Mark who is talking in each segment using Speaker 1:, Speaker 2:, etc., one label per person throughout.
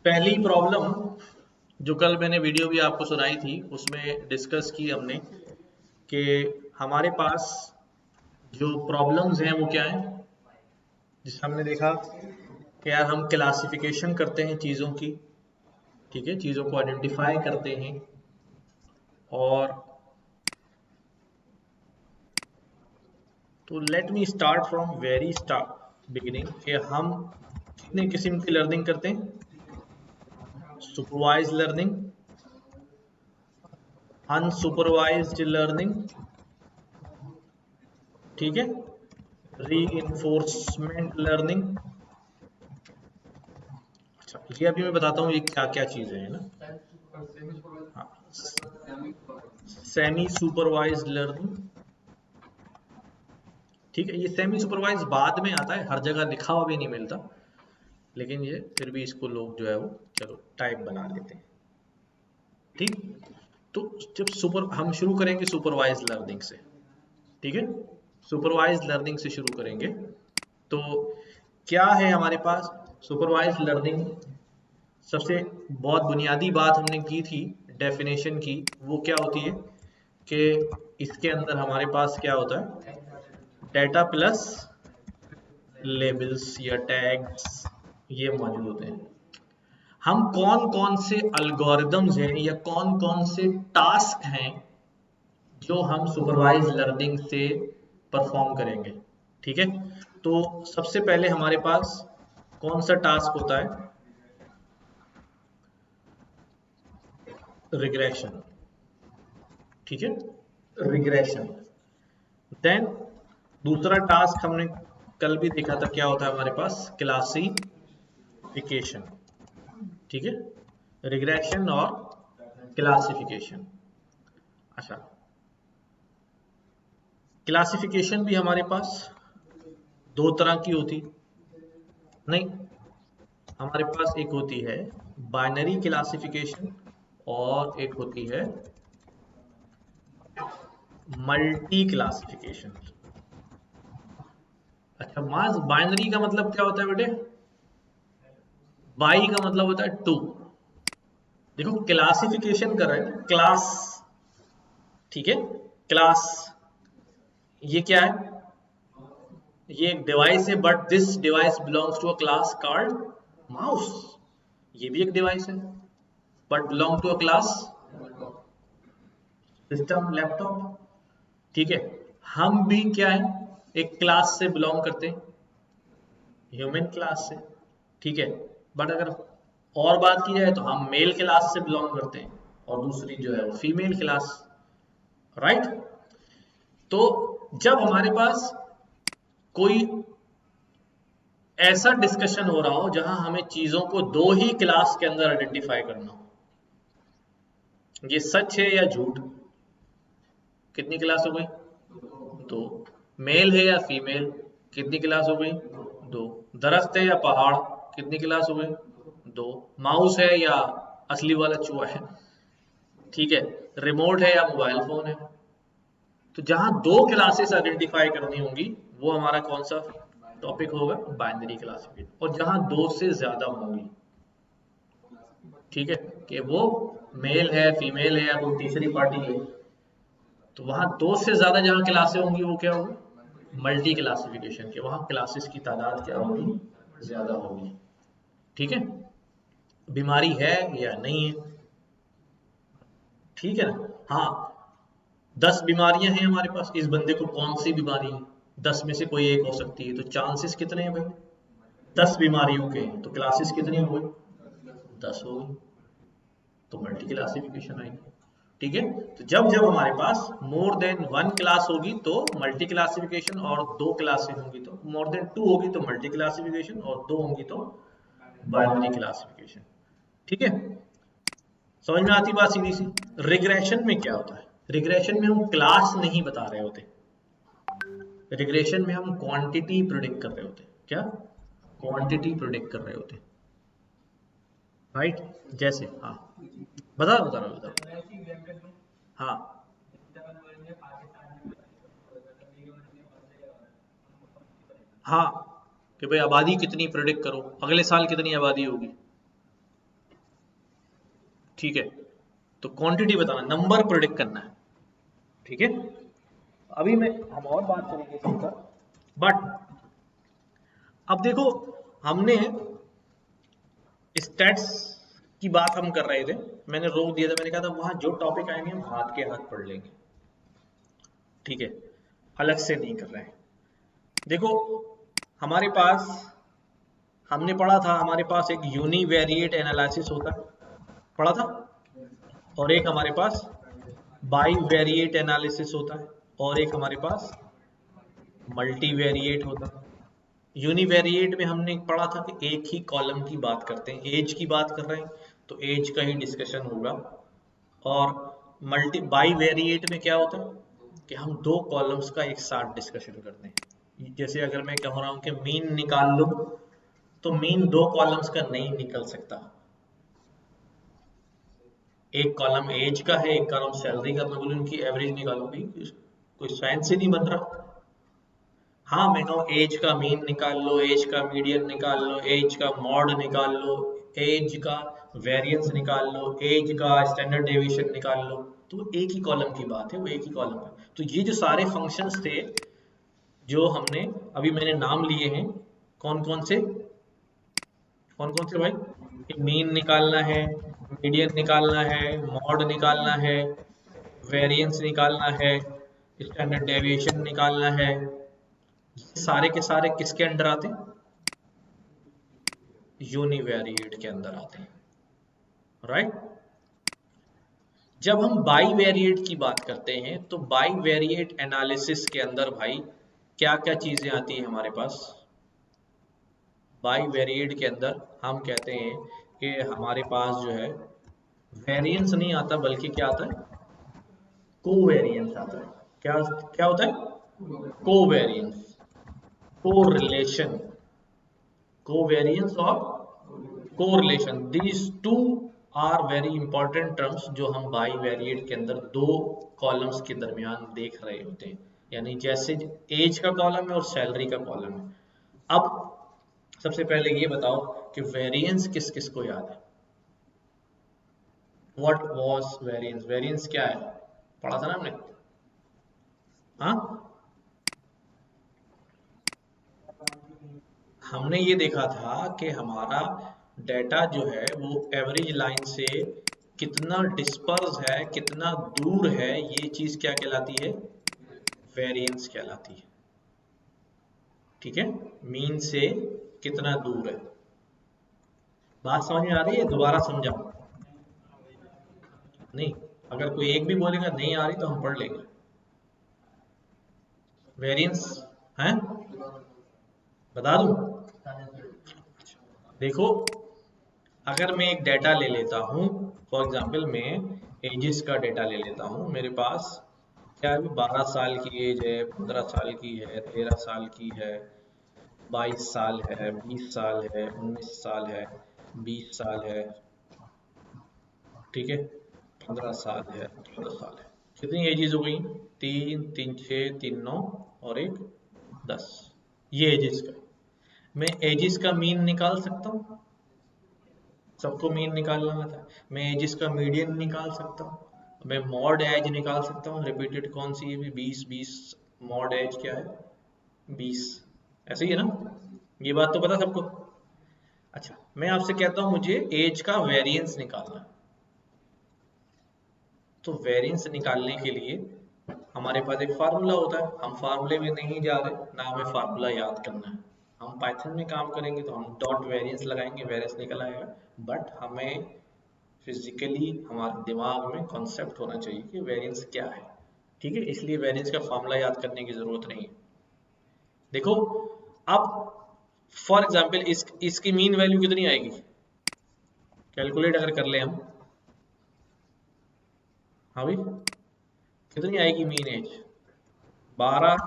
Speaker 1: पहली प्रॉब्लम जो कल मैंने वीडियो भी आपको सुनाई थी उसमें डिस्कस की हमने कि हमारे पास जो प्रॉब्लम्स हैं वो क्या हैं, जिससे हमने देखा कि यार हम क्लासिफिकेशन करते हैं चीज़ों की, ठीक है, चीज़ों को आइडेंटिफाई करते हैं और तो let me start from very start beginning कि हम कितने किस्म की लर्निंग करते हैं। सुपरवाइज लर्निंग, अनसुपरवाइज्ड लर्निंग, ठीक है, रीइंफोर्समेंट लर्निंग। अच्छा, ये अभी मैं बताता हूँ ये क्या क्या चीजें हैं ना। हाँ, सेमी सुपरवाइज्ड लर्निंग, ठीक है, ये सेमी सुपरवाइज बाद में आता है, हर जगह लिखा हुआ भी नहीं मिलता, लेकिन ये फिर भी इसको लोग जो है वो चलो टाइप बना लेते हैं, ठीक। तो जब सुपर हम शुरू करेंगे सुपरवाइज लर्निंग से, ठीक है, सुपरवाइज लर्निंग से शुरू करेंगे। तो क्या है हमारे पास सुपरवाइज लर्निंग, सबसे बहुत बुनियादी बात हमने की थी डेफिनेशन की, वो क्या होती है कि इसके अंदर हमारे पास क्या होता है, डेटा प्लस लेबल्स या टैग्स ये मौजूद होते हैं। हम कौन कौन से अल्गोरिदम्स हैं या कौन कौन से टास्क हैं जो हम सुपरवाइज लर्निंग से परफॉर्म करेंगे, ठीक है। तो सबसे पहले हमारे पास कौन सा टास्क होता है, रिग्रेशन, ठीक है, रिग्रेशन। देन दूसरा टास्क हमने कल भी देखा था क्या होता है हमारे पास, क्लासिफिकेशन, ठीक है, रिग्रेशन और क्लासिफिकेशन। अच्छा, क्लासिफिकेशन भी हमारे पास दो तरह की होती, नहीं, हमारे पास एक होती है बाइनरी क्लासिफिकेशन और एक होती है मल्टी क्लासिफिकेशन। अच्छा, मास बाइनरी का मतलब क्या होता है बेटे, बाई का मतलब होता है टू। देखो क्लासिफिकेशन कर रहे हैं क्लास, ठीक है, क्लास ये क्या है, ये एक डिवाइस है but this device belongs to a class called mouse. ये भी एक डिवाइस है but belong to a class system laptop, ठीक है। हम भी क्या है, एक क्लास से बिलोंग करते हैं, ह्यूमन क्लास से, ठीक है। बट अगर और बात की जाए तो हम मेल क्लास से बिलोंग करते हैं और दूसरी जो है वो फीमेल क्लास, राइट। तो जब हमारे पास कोई ऐसा डिस्कशन हो रहा हो जहां हमें चीजों को दो ही क्लास के अंदर आइडेंटिफाई करना हो, ये सच है या झूठ, कितनी क्लास हो गई, दो, मेल है या फीमेल, कितनी क्लास हो गई, दो, दरख्त है या पहाड़, कितनी क्लास हो गई, दो, माउस है या असली वाला चूहा है, ठीक है, रिमोट है या मोबाइल फोन है। तो जहां दो क्लासेस आइडेंटिफाई करनी होंगी वो हमारा कौन सा टॉपिक होगा, बाइनरी क्लासिफिकेशन। और जहां दो से ज्यादा होंगी, ठीक है, कि वो मेल है फीमेल है या कोई तीसरी पार्टी है, तो वहां दो से ज्यादा जहां क्लासें होंगी वो क्या होगी, मल्टी क्लासिफिकेशन के, वहां क्लासेस की तादाद क्या होगी, ज्यादा होगी, ठीक है। बीमारी है या नहीं है, ठीक है ना, हाँ, 10 बीमारियां हैं हमारे पास, इस बंदे को कौन सी बीमारी है, 10 में से कोई एक हो सकती है, तो चांसेस कितने हैं भाई, 10 बीमारियों के हैं, तो क्लासेस कितनी हो गई, 10 हो गई, तो मल्टी क्लासिफिकेशन आएगी, ठीक है। तो जब जब हमारे पास मोर देन वन क्लास होगी तो मल्टी क्लासिफिकेशन, और दो क्लासेस होंगी तो मोर देन टू होगी तो मल्टी क्लासिफिकेशन, और दो होंगी तो बाइनरी क्लासिफिकेशन, ठीक है। समझ में आती बात सीधी सी। रिग्रेशन में क्या होता है, रिग्रेशन में हम क्लास नहीं बता रहे होते, रिग्रेशन में हम क्वांटिटी प्रिडिक्ट कर रहे होते, क्या, क्वांटिटी प्रिडिक्ट कर रहे होते, राइट। जैसे हाँ, बता रहा हूँ, हाँ, हाँ, कि भाई आबादी कितनी प्रेडिक्ट करो, अगले साल कितनी आबादी होगी, ठीक है, तो क्वांटिटी बताना, नंबर प्रेडिक्ट करना है, ठीक है। अभी मैं हम और बात करेंगे इसके ऊपर, बट अब देखो हमने स्टैट्स की बात हम कर रहे थे, मैंने रोक दिया था, मैंने कहा था वहां जो टॉपिक आएंगे हम हाथ के हाथ पढ़ लेंगे, ठीक है, अलग से नहीं कर रहे हैं। देखो हमारे पास, हमने पढ़ा था हमारे पास एक यूनिवेरिएट एनालिसिस होता है, पढ़ा था, और एक हमारे पास बाईवेरिएट एनालिसिस होता है, और एक हमारे पास मल्टीवेरिएट होता है। यूनिवेरिएट में हमने पढ़ा था कि एक ही कॉलम की बात करते हैं, एज की बात कर रहे हैं तो एज का ही डिस्कशन होगा। और बाईवेरिएट में क्या होता है कि हम दो कॉलम्स का एक साथ डिस्कशन करते हैं। जैसे अगर मैं कह रहा हूं कि मीन निकाल लो, तो मीन दो कॉलम्स का नहीं निकल सकता, एक कॉलम एज का है, एक कॉलम सैलरी का, मैं बोलूं उनकी एवरेज निकालो, कोई साइंस से नहीं बन रहा। हाँ मैं कहूँ एज का मीन निकाल लो, एज का मीडियन निकाल लो, एज का मॉड निकाल लो, एज का वेरिएंस निकाल लो, एज का स्टैंडर्ड डेविएशन निकाल लो, तो एक ही कॉलम की बात है, वो एक ही कॉलम है। तो ये जो सारे फंक्शंस थे जो हमने अभी मैंने नाम लिए हैं, कौन कौन से भाई, मीन निकालना है, मीडियन निकालना है, मॉड निकालना है, वेरिएंस निकालना है, स्टैंडर्ड डेविएशन निकालना है, सारे के सारे किसके अंडर आते हैं, यूनिवेरिएट के अंदर आते हैं, राइट। जब हम बाईवेरिएट की बात करते हैं तो बाईवेरिएट एनालिसिस के अंदर भाई क्या क्या चीजें आती है हमारे पास। बाईवेरिएट के अंदर हम कहते हैं कि हमारे पास जो है वेरिएंस नहीं आता, बल्कि क्या आता है, कोवेरिएंस आता है। क्या क्या होता है, कोवेरिएंस, कोरिलेशन, कोवेरिएंस और correlation, these two are very important terms जो हम बाईवेरिएट के अंदर दो कॉलम्स के दरमियान देख रहे होते हैं, यानी जैसे एज का कॉलम है और सैलरी का कॉलम है। अब सबसे पहले ये बताओ कि वेरिएंस किस किस को याद है, व्हाट वाज वेरिएंस, वेरिएंस क्या है, पढ़ा था ना हमने, हाँ हमने ये देखा था कि हमारा डेटा जो है वो एवरेज लाइन से कितना डिस्पर्स है, कितना दूर है, ये चीज क्या कहलाती है, वेरिएंस कहलाती है, ठीक है, मीन से कितना दूर है। बात समझ में आ रही है, दोबारा समझाऊं, नहीं अगर कोई एक भी बोलेगा नहीं आ रही तो हम पढ़ लेंगे। वेरिएंस है, बता दूं, देखो अगर मैं एक डेटा ले लेता हूं, फॉर एग्जांपल मैं एजेस का डेटा ले लेता हूं, मेरे पास क्या है, 12 साल की एज है, 15 साल की है, 13 साल की है, 22 साल है, 20 साल है, 19 साल है, 20 साल है, ठीक है, 15 साल है, 14 साल है, कितनी एजेस हो गई, 3 3 6 3 9 और एक 10, ये एजेस का, मैं एजेस का मीन निकाल सकता हूँ, सबको मीन निकालना आता है, मैं एजिस का मीडियन निकाल सकता हूँ, मैं मॉड एज निकाल सकता हूँ, रिपीटेड कौन सी है भी, 20 मॉड एज क्या है, 20, ऐसे ही है ना, ये बात तो पता सबको। अच्छा मैं आपसे कहता हूँ मुझे एज का वेरिएंस निकालना है, तो वेरिएंस निकालने के लिए हमारे पास एक फार्मूला होता है, हम फार्मूले में नहीं जा रहे, ना हमें फार्मूला याद करना है, हम पाइथन में काम करेंगे तो हम डॉट वेरिएंस लगाएंगे, वेरिएंस निकल आएगा, बट हमें फिजिकली हमारे दिमाग में कॉन्सेप्ट होना चाहिए कि वेरिएंस क्या है, ठीक है, इसलिए वेरिएंस का फॉर्मूला याद करने की जरूरत नहीं है। देखो अब फॉर एग्जांपल इसकी मीन वैल्यू कितनी आएगी, कैलकुलेट अगर कर ले हम, हाँ भाई कितनी आएगी मीन एज, 12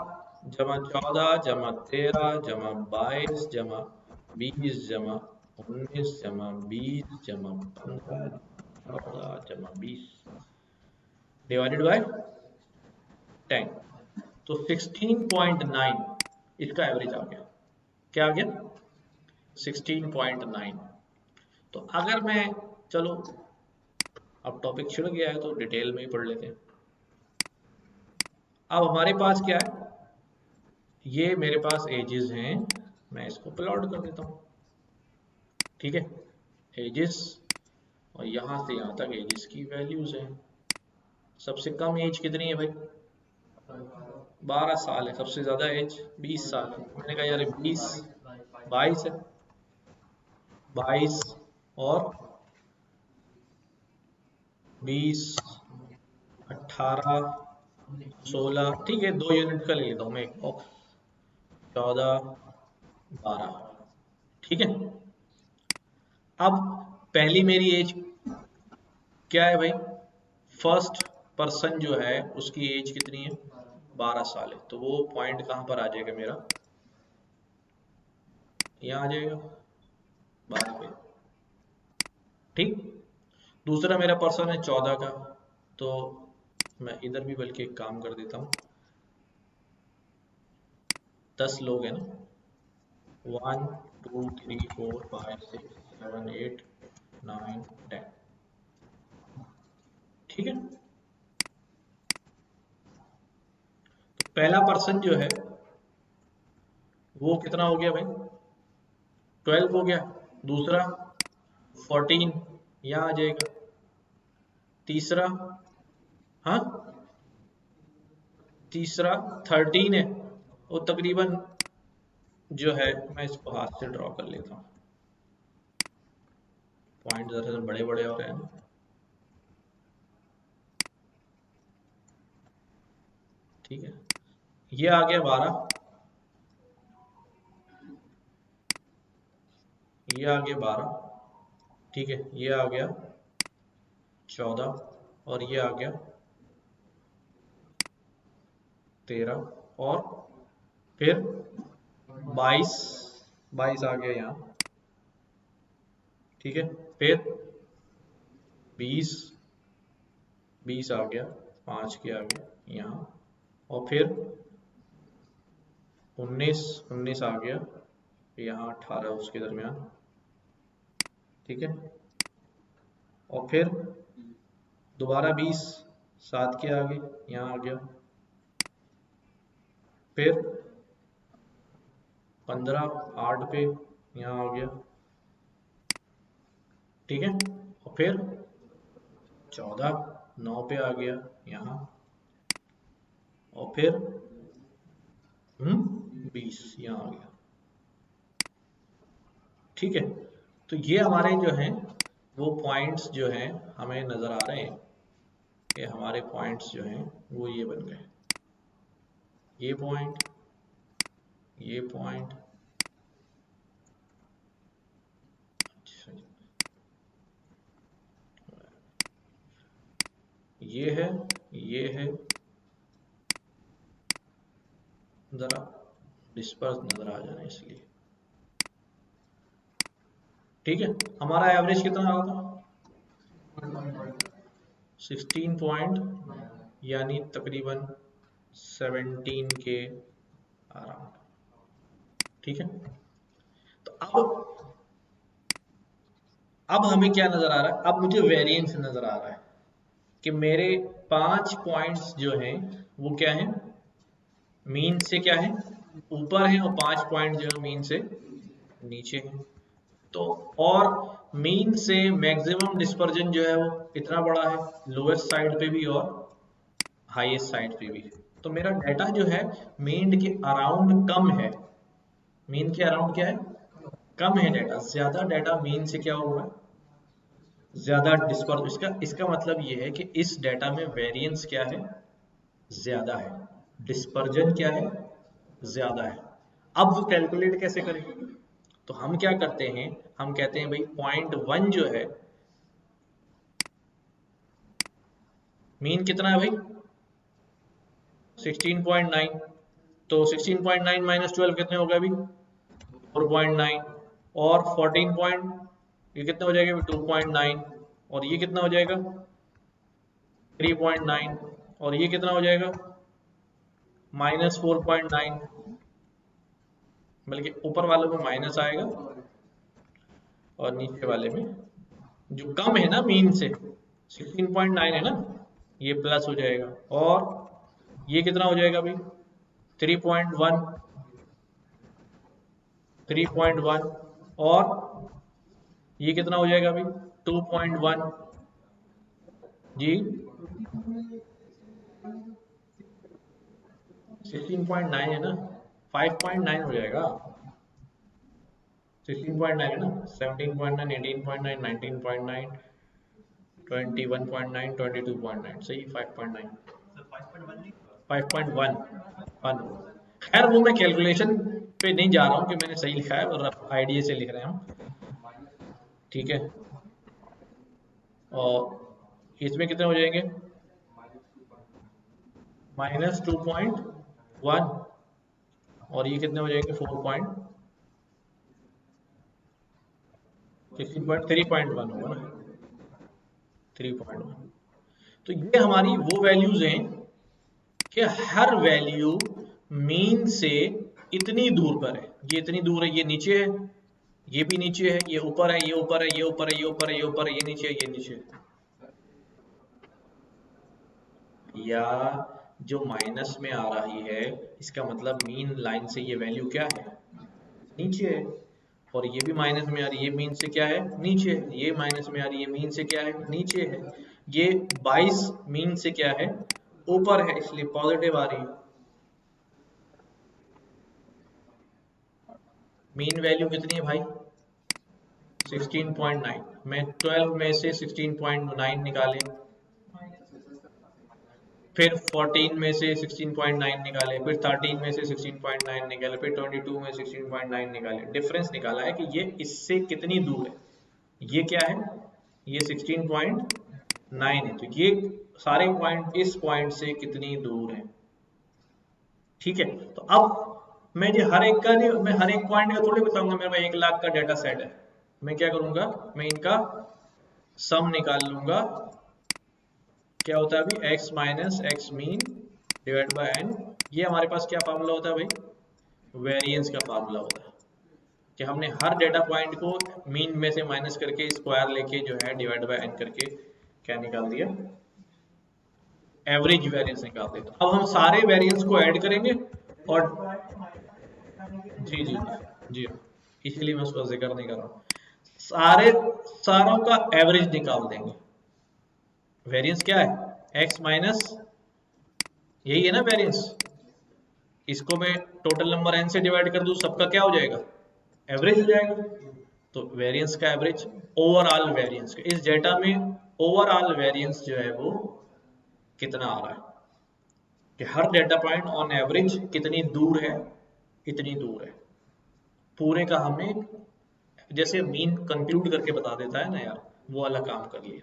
Speaker 1: जमा 14 जमा 13 जमा 22 जमा 20 जमा 19 जमा 20 जमा 15 14 जमा 20 डिवाइडेड बाय 10, तो 16.9 इसका एवरेज आ गया, क्या आ गया 16.9। तो अगर मैं, चलो अब टॉपिक छिड़ गया है तो डिटेल में ही पढ़ लेते हैं। अब हमारे पास क्या है, ये मेरे पास एजेस हैं, मैं इसको प्लॉट कर देता हूँ। ठीक है, एजेस, और यहाँ से यहाँ तक एजेस की वैल्यूज हैं। सबसे कम एज कितनी है भाई? 12 साल है। सबसे ज्यादा एज 20 साल है। मैंने कहा यार 20, 22 है, 22 और 20, 18, 16, ठीक है 2 यूनिट का ले लेता हूँ मैं एक बॉक्स, 14, 12, ठीक है। अब पहली मेरी एज क्या है भाई? फर्स्ट पर्सन जो है उसकी एज कितनी है? 12 साल है। तो वो पॉइंट कहाँ पर आ जाएगा मेरा? यहाँ आ जाएगा 12 पे, ठीक। दूसरा मेरा पर्सन है 14 का, तो मैं इधर भी बल्कि एक काम कर देता हूँ, 10 लोग हैं ना, 1 2 3 4 5 6 7 8 9 10, ठीक है। तो पहला पर्सन जो है वो कितना हो गया भाई? 12 हो गया। दूसरा 14, यहाँ आ जाएगा। तीसरा, हाँ तीसरा 13 है, वो तकरीबन जो है, मैं इसको हाथ से ड्रॉ कर लेता हूँ, पॉइंट जरा बड़े बड़े हो रहे हैं ना। ठीक है, ये आ गया 12, ये आ गया 12, ठीक है, ये आ गया 14 और ये आ गया 13 और फिर 22, 22 आ गया यहाँ, ठीक है। फिर 20, 20 आ गया, 5 के आगे यहाँ, और फिर 19, 19 आ गया यहाँ, 18 उसके दरमियान, ठीक है। और फिर दोबारा 20, 7 के आगे यहाँ आ गया, फिर 15, 8 पे यहाँ आ गया, ठीक है। और फिर 14, 9 पे आ गया यहाँ, और फिर 20 यहाँ आ गया, ठीक है। तो ये हमारे जो हैं वो पॉइंट्स जो हैं हमें नज़र आ रहे हैं कि हमारे पॉइंट्स जो हैं वो ये बन गए, ये पॉइंट, ये पॉइंट, अच्छा ये है, ये है, ज़रा डिस्पर्स नज़र आ जाना इसलिए, ठीक है। हमारा एवरेज कितना आ रहा था? 16 पॉइंट, यानी तकरीबन 17 के अराउंड, ठीक है। तो अब हमें क्या नजर आ रहा है? अब मुझे वेरिएंस नजर आ रहा है कि मेरे 5 पॉइंट्स जो हैं वो क्या हैं? मीन से क्या है? ऊपर है, और 5 पॉइंट जो है मीन से नीचे है। तो और मीन से मैक्सिमम डिस्पर्जन जो है वो इतना बड़ा है, लोएस्ट साइड पे भी और हाईएस्ट साइड पे भी। तो मेरा डाटा जो है मीन के अराउंड कम है। मीन के अराउंड क्या है? कम है डाटा। ज्यादा डाटा मीन से क्या हुआ है? ज्यादा डिस्पर्स। इसका मतलब ये है कि इस डाटा में वेरिएंस क्या है? ज्यादा है। डिस्पर्जन क्या है? ज्यादा है। अब वो कैलकुलेट कैसे करें? तो हम क्या करते हैं, हम कहते हैं भाई 0.1 जो है, मीन कितना है भाई? 16.9, तो 16.9 माइनस 12 कितने हो गए अभी? 4.9, और 14 पॉइंट, ये कितना हो जाएगा? 2.9, और ये कितना हो जाएगा? 3.9, और ये कितना हो जाएगा? माइनस 4.9, बल्कि ऊपर वालों में माइनस आएगा और नीचे वाले में जो कम है ना मीन से, 16.9 है ना, ये प्लस हो जाएगा, और ये कितना हो जाएगा अभी 3.1, 3.1, और ये कितना हो जाएगा अभी 2.1 जी, 16.9 है ना, 5.9 हो जाएगा, 16.9 है ना, 17.9, 18.9, 19.9, 21.9, 22.9, सही 5.9, 5.1, खैर वो मैं कैलकुलेशन पे नहीं जा रहा हूँ कि मैंने सही लिखा है, और रफ आइडिया से लिख रहे हैं हम, ठीक है। और इसमें कितने हो जाएंगे -2.1, और ये कितने हो जाएंगे 3.1 होगा ना, 3.1। तो ये हमारी वो वैल्यूज हैं कि हर वैल्यू मीन से इतनी दूर पर है, ये इतनी दूर है, ये नीचे है, ये भी नीचे है, ये ऊपर है, ये ऊपर है, ये ऊपर है, ये ऊपर है, ये ऊपर है, ये नीचे है, ये नीचे है। या जो माइनस में आ रही है इसका मतलब मीन लाइन से ये वैल्यू क्या है, नीचे है, और ये भी माइनस में आ रही है, ये मीन से क्या है, नीचे है, ये माइनस में आ रही है, मीन से क्या है, नीचे है, ये 22 मीन से क्या है, ऊपर है, इसलिए पॉजिटिव आ रही है। मीन वैल्यू कितनी है भाई 16.9, मैं 12 में से 16.9 निकाले, फिर 14 में से 16.9 निकाले, फिर 13 में से 16.9 निकाले, फिर 22 में 16.9 निकाले, डिफरेंस निकाला है कि ये इससे कितनी दूर है, ये क्या है, ये 16.9 है, तो ये सारे पॉइंट इस पॉइंट से कितनी दूर है, ठीक है। तो अब मैं ये हर एक का नहीं, मैं हर एक पॉइंट का थोड़ी बताऊंगा, मेरे पास 1 लाख का डाटा सेट है, मैं क्या करूंगा, मैं इनका सम निकाल लूंगा, क्या होता है अभी x minus x mean divide by n, ये हमारे पास क्या फार्मूला होता है भाई, वेरिएंस का फार्मूला होता है, कि हमने हर डेटा पॉइंट को मीन में से माइनस करके स्क्वायर लेके जो है डिवाइड बाय n करके क्या निकाल दिया, एवरेज वेरिएंस निकाल दिया। तो अब हम सारे वेरिएंस को ऐड करेंगे, और जी जी जी, इसीलिए मैं उसका जिक्र नहीं कर रहा हूँ, सारों का एवरेज निकाल देंगे। वेरिएंस क्या है x माइनस, यही है ना वेरिएंस, इसको मैं टोटल नंबर n से डिवाइड कर दूं, सबका क्या हो जाएगा, एवरेज हो जाएगा। तो वेरिएंस का एवरेज, ओवरऑल वेरिएंस, इस डेटा में ओवरऑल वेरिएंस जो है वो कितना आ रहा है, कि हर डेटा पॉइंट ऑन एवरेज कितनी दूर है, इतनी दूर है, पूरे का हमने जैसे मीन कंक्लूड करके बता देता है ना यार, वो वाला काम कर लिया।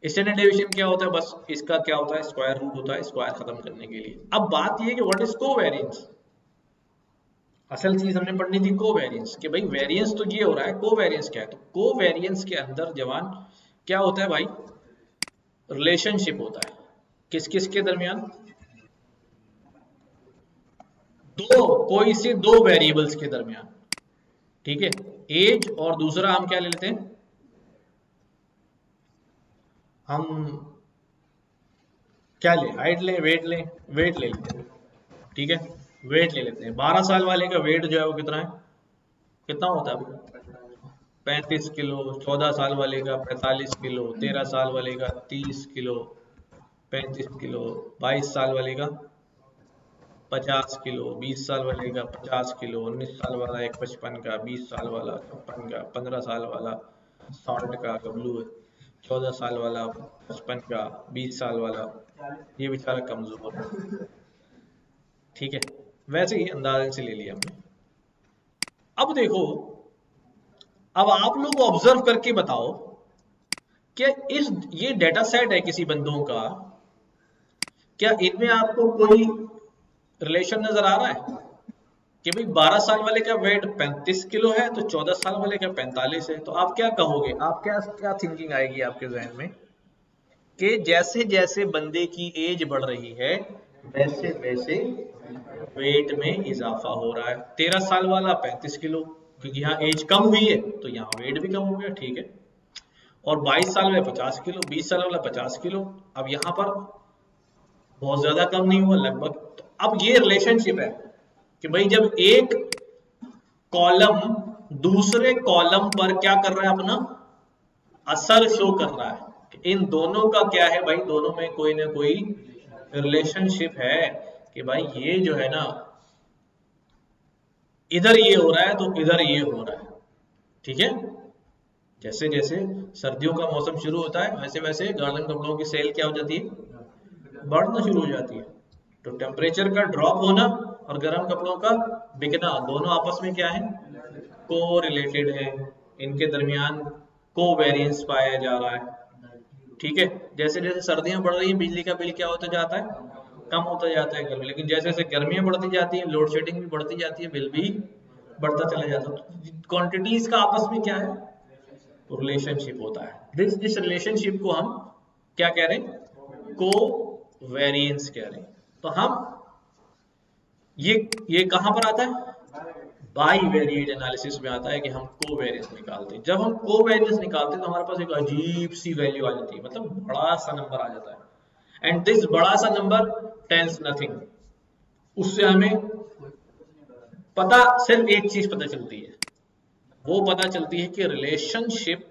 Speaker 1: स्टैंडर्ड डेविएशन क्या होता है, बस इसका क्या होता है, स्क्वायर रूट होता है, स्क्वायर खत्म करने के लिए। अब बात ये है कि व्हाट इज कोवेरिएंस, असल चीज हमने पढ़नी थी कोवेरिएंस, कि भाई वेरिएंस तो ये हो रहा है, कोवेरिएंस क्या है, तो कोवेरिएंस के अंदर जवान क्या होता है भाई, रिलेशनशिप होता है, किस किस के दरमियान, कोई से दो वेरिएबल्स के दरमियान, ठीक है, एज, और दूसरा हम क्या ले लेते हैं, हम क्या ले, हाइट ले, वेट ले, वेट ले लेते हैं, ठीक है, वेट ले लेते हैं। 12 साल वाले का वेट जो है वो कितना है, कितना होता है 35 किलो, 14 साल वाले का 45 किलो, 13 साल वाले का 30 किलो, 35 किलो, 22 साल वाले का 50 किलो, 20 साल वाले का 50 किलो, 19 साल वाला एक 55 का, 20 साल वाला 56 का, 15 साल वाला 60 का गबलू है, 14 साल वाला 55 का, 20 साल वाला ये बेचारा कमजोर है, ठीक है, वैसे ही अंदाजे से ले लिया हमने। अब देखो, अब आप लोग ऑब्जर्व करके बताओ कि ये डेटा सेट है किसी बंदों का, क्या इनमें आपको कोई रिलेशन नजर आ रहा है कि भाई 12 साल वाले का वेट 35 किलो है तो 14 साल वाले का 45 है, तो आप क्या कहोगे, आप क्या क्या थिंकिंग आएगी आपके जहन में, कि जैसे जैसे बंदे की एज बढ़ रही है वैसे वैसे वेट में इजाफा हो रहा है। 13 साल वाला 35 किलो, क्योंकि यहाँ एज कम हुई है तो यहाँ वेट भी कम हो गया, ठीक है। और 22 साल में 50 किलो, 20 साल वाला 50 किलो। अब यहाँ पर बहुत ज्यादा कम नहीं हुआ लगभग। तो अब ये रिलेशनशिप है कि भाई जब एक कॉलम दूसरे कॉलम पर क्या कर रहा है, अपना असर शो कर रहा है कि इन दोनों का क्या है भाई, दोनों में कोई ना कोई रिलेशनशिप है कि भाई ये जो है ना, इधर ये हो रहा है तो इधर ये हो रहा है। ठीक है, जैसे जैसे सर्दियों का मौसम शुरू होता है वैसे वैसे गर्म कपड़ों की सेल क्या हो जाती है, बढ़ना शुरू हो जाती है। तो टेम्परेचर का ड्रॉप होना और गर्म कपड़ों का बिकना दोनों आपस में क्या है, को रिलेटेड है। इनके दरमियान को वेरिएंस पाया जा रहा है। ठीक है, जैसे जैसे सर्दियां बढ़ रही हैं बिजली का बिल क्या होता जाता है, कम होता जाता है गर्मी। लेकिन जैसे जैसे गर्मियां बढ़ती जाती हैं, लोड शेडिंग भी बढ़ती जाती है, बिल भी बढ़ता चला जाता है। तो क्वांटिटीज का आपस में क्या है, रिलेशनशिप होता है। इस रिलेशनशिप को हम क्या कह रहे हैं, को वेरिएंस कह रहे हैं। तो हम ये कहां पर आता है, बाई वेरिएट एनालिसिस में आता है कि हम कोवेरियंस निकालते हैं। जब हम कोवेरियंस निकालते हैं तो हमारे पास एक अजीब सी वैल्यू आ जाती है, मतलब बड़ा सा नंबर आ जाता है। एंड दिस बड़ा सा नंबर टेल्स नथिंग। उससे हमें पता, सिर्फ एक चीज पता चलती है, वो पता चलती है कि रिलेशनशिप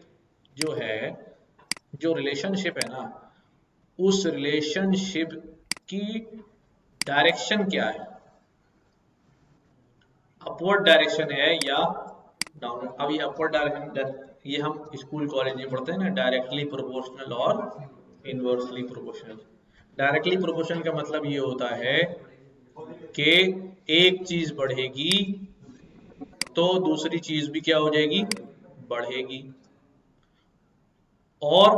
Speaker 1: जो है, जो रिलेशनशिप है ना, उस रिलेशनशिप की डायरेक्शन क्या है, अपवर्ड डायरेक्शन है या डाउन। अब ये अपवर्ड डायरेक्शन, ये हम स्कूल कॉलेज में पढ़ते हैं ना, डायरेक्टली प्रोपोर्शनल और इनवर्सली प्रोपोर्शनल। डायरेक्टली प्रोपोर्शनल का मतलब ये होता है कि एक चीज बढ़ेगी तो दूसरी चीज भी क्या हो जाएगी, बढ़ेगी। और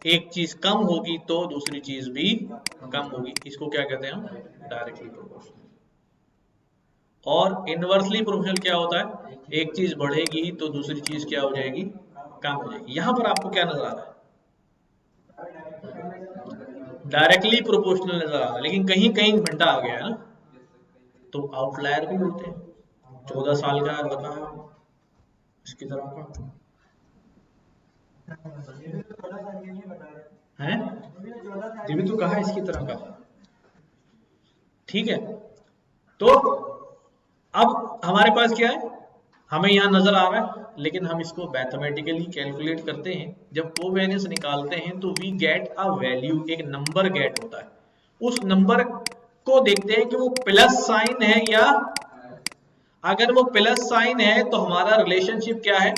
Speaker 1: एक चीज कम होगी तो दूसरी चीज भी कम होगी। इसको क्या कहते हैं हम, डायरेक्टली प्रोपोर्शनल। और इनवर्सली प्रोपोर्शनल क्या होता है, एक चीज बढ़ेगी तो दूसरी चीज क्या हो जाएगी, कम हो जाएगी। यहां पर आपको क्या नजर आ रहा है, डायरेक्टली प्रोपोर्शनल नजर आ रहा है, लेकिन कहीं कहीं घंटा आ गया है ना, तो आउटलायर भी होते हैं। 14 साल का लड़का है इसकी तरह का है, ये भी तो कहा है इसकी तरह का। ठीक है, तो अब हमारे पास क्या है, हमें यहाँ नजर आ रहा है, लेकिन हम इसको मैथमेटिकली कैलकुलेट करते हैं। जब कोवेरियंस निकालते हैं तो वी गेट अ वैल्यू, एक नंबर गेट होता है। उस नंबर को देखते हैं कि वो प्लस साइन है या, अगर वो प्लस साइन है तो हमारा रिलेशनशिप क्या है,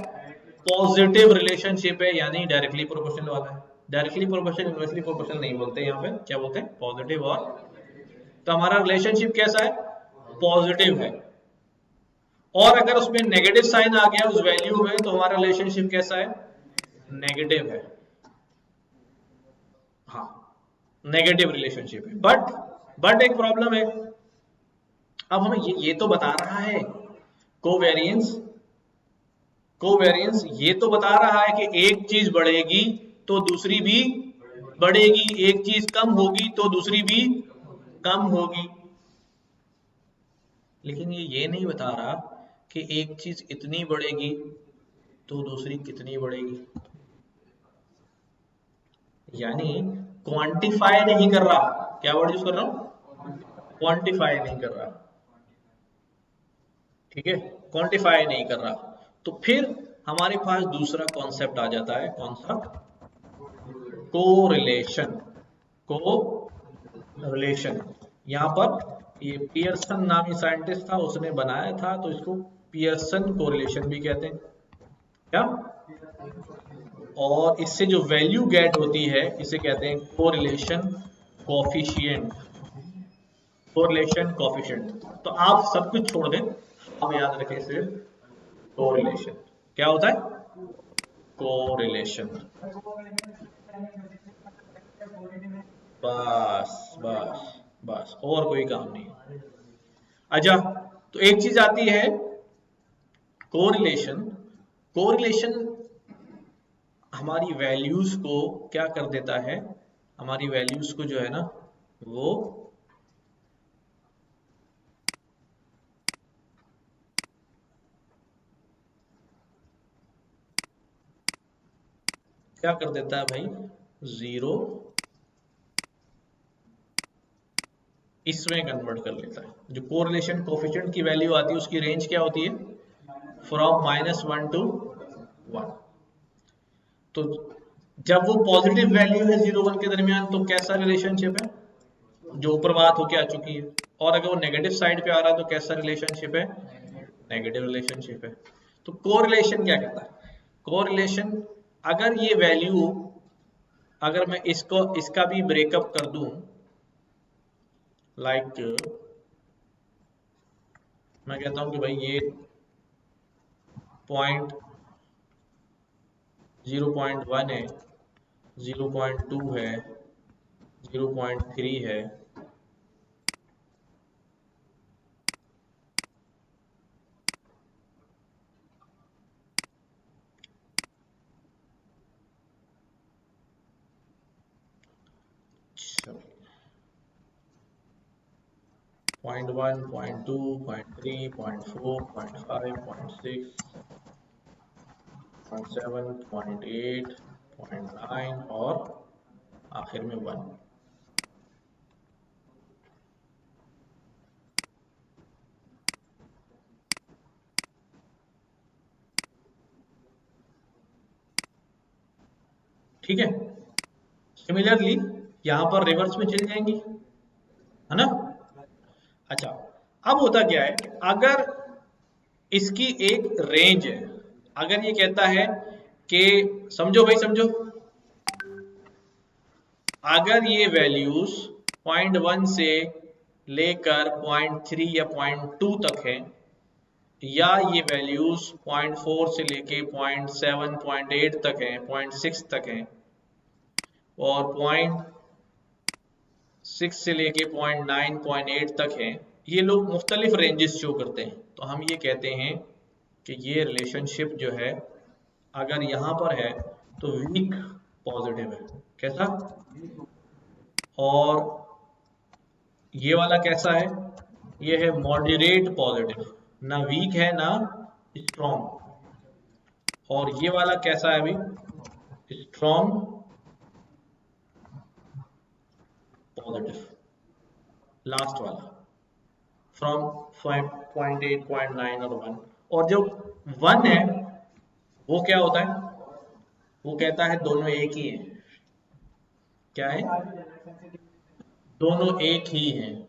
Speaker 1: पॉजिटिव रिलेशनशिप है, यानी डायरेक्टली प्रोपोर्शनल वाला है। डायरेक्टली प्रोपोर्शनल इनवर्सली प्रोपोर्शनल नहीं बोलते, यहाँ पे क्या बोलते हैं, पॉजिटिव। और तो हमारा रिलेशनशिप कैसा है, पॉजिटिव है। और अगर उसमें नेगेटिव साइन आ गया उस वैल्यू में तो हमारा रिलेशनशिप कैसा है, नेगेटिव है। हाँ, नेगेटिव रिलेशनशिप है। बट एक प्रॉब्लम है। अब हमें ये तो बता रहा है कोवेरियंस, कोवेरियंस ये तो बता रहा है कि एक चीज बढ़ेगी तो दूसरी भी बढ़ेगी, एक चीज कम होगी तो दूसरी भी कम होगी। लेकिन ये नहीं बता रहा कि एक चीज इतनी बढ़ेगी तो दूसरी कितनी बढ़ेगी। यानी क्वांटिफाई नहीं कर रहा। क्या वर्ड यूज कर रहा हूं, क्वांटिफाई नहीं कर रहा। ठीक है, क्वांटिफाई नहीं कर रहा। तो फिर हमारे पास दूसरा कॉन्सेप्ट आ जाता है, कौन सा, कोरिलेशन। को रिलेशन, यहाँ पर ये पियर्सन नामी साइंटिस्ट था, उसने बनाया था, तो इसको पियर्सन कोरिलेशन भी कहते हैं। क्या, और इससे जो वैल्यू गेट होती है इसे कहते हैं कोरिलेशन कोफिशिएंट। Correlation coefficient. तो आप सब कुछ छोड़ दें, आप याद रखें सिर्फ कोरिलेशन। क्या होता है, कोरिलेशन। बस बस बस, और कोई काम नहीं। अच्छा, तो एक चीज आती है कोरिलेशन। कोरिलेशन हमारी वैल्यूज को क्या कर देता है, हमारी वैल्यूज को जो है ना वो क्या कर देता है भाई, 0 इसमें कन्वर्ट कर लेता है। जो कोरिलेशन कोफिशिएंट की वैल्यू आती है उसकी रेंज क्या होती है, फ्रॉम -1 to 1। तो जब वो पॉजिटिव वैल्यू है 0-1 के दरमियान तो कैसा रिलेशनशिप है, जो ऊपर बात होके आ चुकी है। और अगर वो नेगेटिव साइड पे आ रहा है तो कैसा रिलेशनशिप है, नेगेटिव रिलेशनशिप है। तो कोरिलेशन क्या कहता है, कोरिलेशन अगर ये वैल्यू, अगर मैं इसका भी ब्रेकअप कर दूं, लाइक मैं कहता हूं कि भाई ये 0.1 है, 0.2 है, 0.3 है, अच्छा 0.1, 0.2, 0.3, 0.4, 0.5, 0.6, 0.7, 0.8, 0.9 और आखिर में 1। ठीक है, सिमिलरली यहां पर रिवर्स में चल जाएंगी, है ना। अच्छा, अब होता क्या है कि अगर इसकी एक रेंज है, अगर ये कहता है कि समझो भाई समझो, अगर ये वैल्यूज 0.1 से लेकर 0.3 या 0.2 तक है, या ये वैल्यूज 0.4 से लेके 0.7, 0.8 तक है, 0.6 तक है, और 0.6 से लेके 0.9, 0.8 तक है, ये लोग मुख्तलिफ रेंजेस शो करते हैं। तो हम ये कहते हैं कि ये रिलेशनशिप जो है अगर यहाँ पर है तो वीक पॉजिटिव है। कैसा, और ये वाला कैसा है, ये है मॉडरेट पॉजिटिव, ना वीक है ना स्ट्रॉन्ग। और ये वाला कैसा है अभी, स्ट्रॉन्ग पॉजिटिव, लास्ट वाला फ्रॉम 0.8, 0.9 और 1। और जो 1 है वो क्या होता है, वो कहता है दोनों एक ही है। क्या है, दोनों एक ही हैं,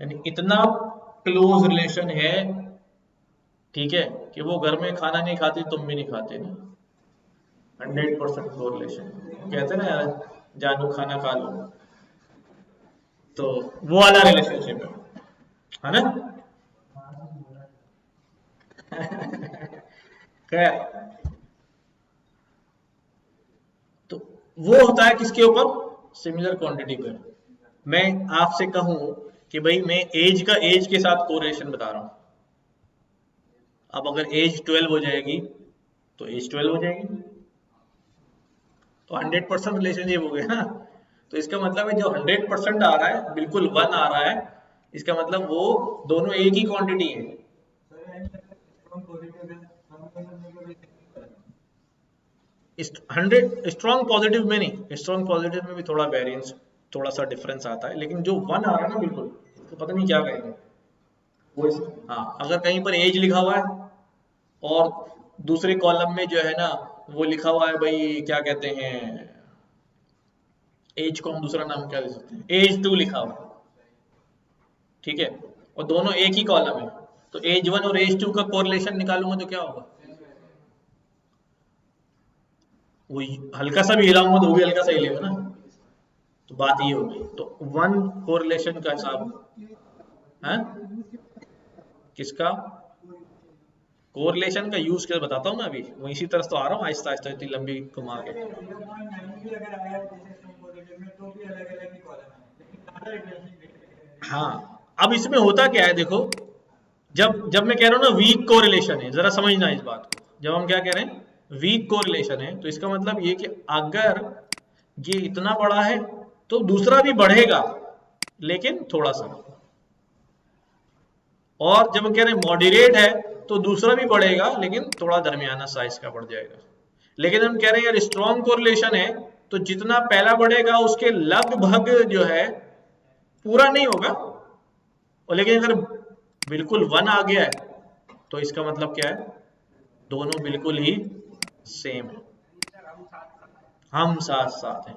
Speaker 1: यानी इतना क्लोज रिलेशन है, ठीक है, कि वो घर में खाना नहीं खाती तुम भी नहीं खाते ना, 100% कोरिलेशन। कहते ना यार, जानू खाना खा लो, तो वो वाला रिलेशनशिप है ना। खैर, तो वो होता है किसके ऊपर, सिमिलर क्वांटिटी पर। मैं आपसे कहूं कि भाई मैं एज का एज के साथ कोरिलेशन बता रहा हूं, अब अगर एज 12 हो जाएगी तो एज 12 हो जाएगी, तो 100% रिलेशनशिप हो गया ना। तो इसका मतलब है जो 100% आ रहा है, बिल्कुल 1 आ रहा है, इसका मतलब वो दोनों एक ही क्वांटिटी है। हंड्रेड स्ट्रॉन्ग पॉजिटिव में नहीं, स्ट्रॉन्ग पॉजिटिव में भी थोड़ा वेरिएंस, थोड़ा सा डिफरेंस आता है, लेकिन जो 1 आ रहा है ना बिल्कुल, तो पता नहीं क्या कहेंगे वो हाँ, अगर कहीं पर एज लिखा हुआ है और दूसरे कॉलम में जो है ना वो लिखा हुआ है भाई, क्या कहते हैं, एज को हम दूसरा नाम क्या दे सकते हैं, एज 2 लिखा हुआ है, ठीक है, और दोनों एक ही कॉलम है, तो एज 1 और एज 2 का कोरिलेशन निकालूंगा तो क्या होगा, वो हल्का सा भी हिलाऊंगा तो वो भी हल्का सा हिलेगा ना। तो बात ये होगी, तो 1 कोरिलेशन का हिसाब है, किसका कोरिलेशन का यूज कर बताता हूँ मैं, अभी वो इसी तरह तो आ रहा हूँ आहिस्ता आहिस्ता, इतनी लंबी घुमा के। हाँ, अब इसमें होता क्या है देखो, जब जब मैं कह रहा हूँ ना वीक कोरिलेशन है, जरा समझना इस बात को, जब हम क्या कह रहे हैं वीक कोरिलेशन है, तो इसका मतलब ये कि अगर ये इतना बड़ा है तो दूसरा भी बढ़ेगा लेकिन थोड़ा सा, और जब हम कह रहे हैं मॉडरेट है तो दूसरा भी बढ़ेगा लेकिन थोड़ा दरमियाना साइज का बढ़ जाएगा। लेकिन हम कह रहे हैं यार स्ट्रॉन्ग कोरिलेशन है, तो जितना पहला बढ़ेगा उसके लगभग जो है पूरा नहीं होगा, और लेकिन अगर बिल्कुल 1 आ गया है तो इसका मतलब क्या है, दोनों बिल्कुल ही सेम है, हम साथ साथ हैं।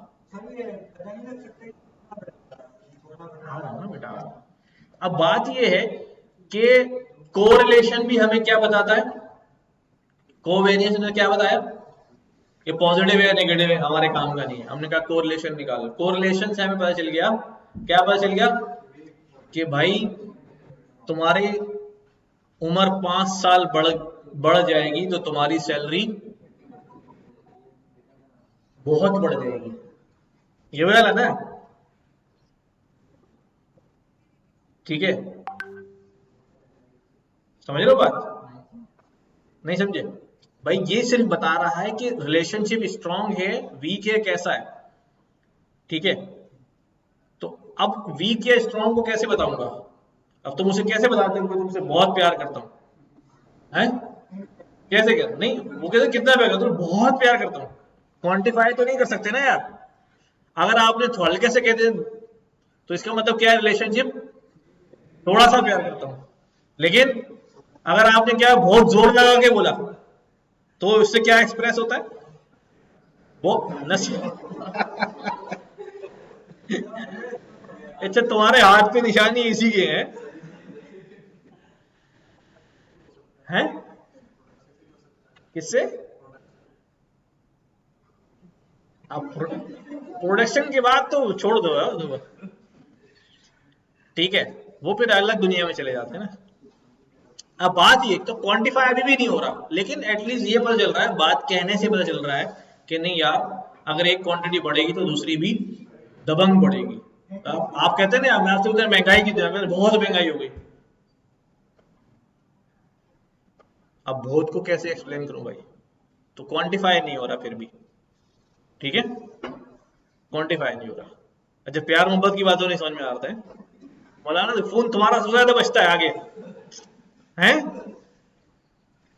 Speaker 1: हाँ ना बेटा, अब बात यह है कि कोरिलेशन भी हमें क्या बताता है, कोवेरियंस ने क्या बताया, ये पॉजिटिव है या नेगेटिव है हमारे काम का नहीं है, हमने कहा कोरिलेशन निकालो, कोरिलेशन से हमें पता चल गया, क्या पता चल गया कि भाई तुम्हारी उम्र 5 साल बढ़ जाएगी तो तुम्हारी सैलरी बहुत बढ़ जाएगी, ये वाला ना, ठीक है, समझ लो बात, नहीं समझे भाई, ये सिर्फ बता रहा है कि रिलेशनशिप स्ट्रांग है वीक है कैसा है, ठीक है। तो अब वीक या स्ट्रांग को कैसे बताऊंगा, अब तुम उसे कैसे बताते हो कि तुमसे बहुत प्यार करता हूं, हैं कैसे कर, नहीं वो कहते कितना प्यार करता हूं, बहुत प्यार करता हूं, क्वांटिफाई तो नहीं कर सकते ना यार, अगर आपने हल्के से कहते तो इसका मतलब क्या है, रिलेशनशिप थोड़ा सा प्यार करता हूं, लेकिन अगर आपने क्या बहुत जोर लगा के बोला तो इससे क्या एक्सप्रेस होता है, वो नस अच्छा तुम्हारे हाथ पे निशानी इसी के हैं किससे, अब प्रोडक्शन के बाद तो छोड़ दो, ठीक है, वो फिर अलग दुनिया में चले जाते हैं ना। अब बात ये तो क्वांटिफाई अभी भी नहीं हो रहा, लेकिन एटलीस्ट ये पता चल रहा है, बात कहने से पता चल रहा है कि नहीं यार अगर एक क्वांटिटी बढ़ेगी तो दूसरी भी दबंग बढ़ेगी। आप कहते हैं ना मैं आपसे उधर महंगाई की तरह बहुत महंगाई हो गई, अब बहुत को कैसे एक्सप्लेन करूं भाई, तो क्वांटिफाई नहीं हो रहा फिर भी, ठीक है, क्वांटिफाई नहीं हो रहा। अच्छा प्यार मोहब्बत की बातों नहीं समझ में आता है, मौलाना फोन तुम्हारा सबसे ज्यादा बचता है आगे हैं,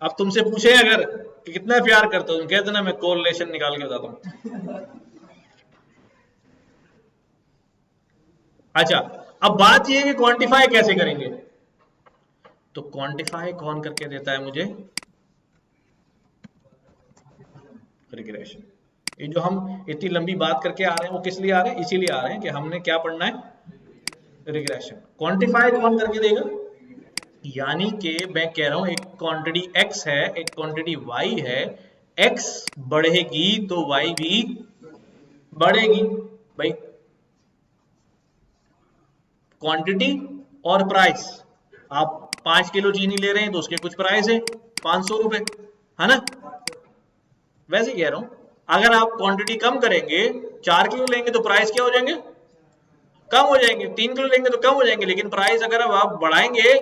Speaker 1: अब तुमसे पूछे अगर कि कितना प्यार करते हो, तुम कहते ना मैं कोरिलेशन निकाल के बताता हूं। अच्छा अब बात ये है कि क्वांटिफाई कैसे करेंगे, तो क्वांटिफाई कौन करके देता है मुझे, रिग्रेशन। ये जो हम इतनी लंबी बात करके आ रहे हैं वो किस लिए आ रहे हैं, इसीलिए आ रहे हैं कि हमने क्या पढ़ना है, रिग्रेशन। क्वांटिफाई कौन करके देगा, यानी कि मैं कह रहा हूं एक क्वांटिटी x है, एक क्वांटिटी y है, x बढ़ेगी तो y भी बढ़ेगी, भाई क्वांटिटी और प्राइस, आप 5 किलो चीनी ले रहे हैं तो उसके कुछ प्राइस है 500 रुपए, है ना, वैसे कह रहा हूं अगर आप क्वांटिटी कम करेंगे, 4 किलो लेंगे तो प्राइस क्या हो जाएंगे, कम हो जाएंगे, 3 किलो लेंगे तो कम हो जाएंगे, लेकिन प्राइस अगर अब आप बढ़ाएंगे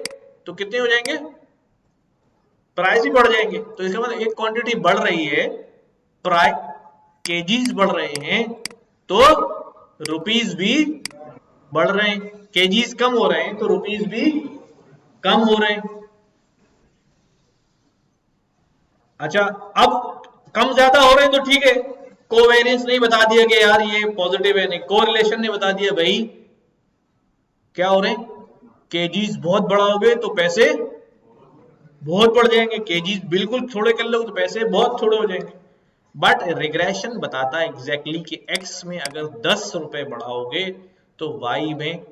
Speaker 1: तो कितने हो जाएंगे, प्राइस भी बढ़ जाएंगे। तो इसका मतलब एक क्वांटिटी बढ़ रही है, प्राइस केजीज बढ़ रहे हैं तो रुपीस भी बढ़ रहे हैं, केजीज कम हो रहे हैं तो रुपीस भी कम हो रहे हैं। अच्छा अब कम ज्यादा हो रहे हैं तो ठीक है, कोवेरियंस नहीं बता दिया कि यार ये पॉजिटिव है, नहीं कोरिलेशन ने बता दिया भाई क्या हो रहे हैं, केजीज बहुत बढ़ाओगे तो पैसे बहुत बढ़ जाएंगे, केजीज बिल्कुल थोड़े कर लो तो पैसे बहुत थोड़े हो जाएंगे। बट रिग्रेशन बताता है एग्जैक्टली कि एक्स में अगर 10 रुपए बढ़ाओगे तो वाई में,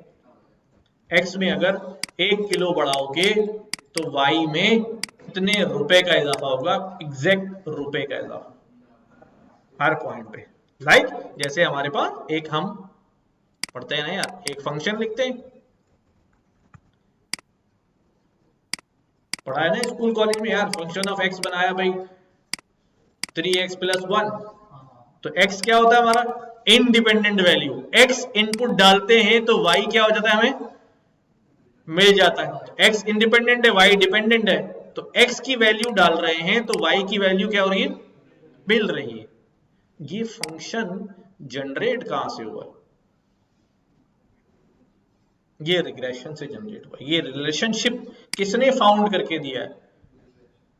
Speaker 1: एक्स में अगर 1 किलो बढ़ाओगे तो वाई में कितने रुपए का इजाफा होगा, एग्जैक्ट रुपए का इजाफा हर पॉइंट पे। लाइक जैसे हमारे पास एक हम पढ़ते हैं ना यार, एक फंक्शन लिखते हैं, पढ़ा है ना स्कूल कॉलेज में यार, फंक्शन ऑफ एक्स बनाया भाई 3x + 1, तो x क्या होता है हमारा इंडिपेंडेंट वैल्यू, x इनपुट डालते हैं तो y क्या हो जाता है हमें मिल जाता है, x इंडिपेंडेंट है y डिपेंडेंट है, तो x की वैल्यू डाल रहे हैं तो y की वैल्यू क्या हो रही है मिल रही है। ये फंक्शन जनरेट कहां से हुआ, ये रिग्रेशन से जनरेट हुआ, ये रिलेशनशिप किसने फाउंड करके दिया है,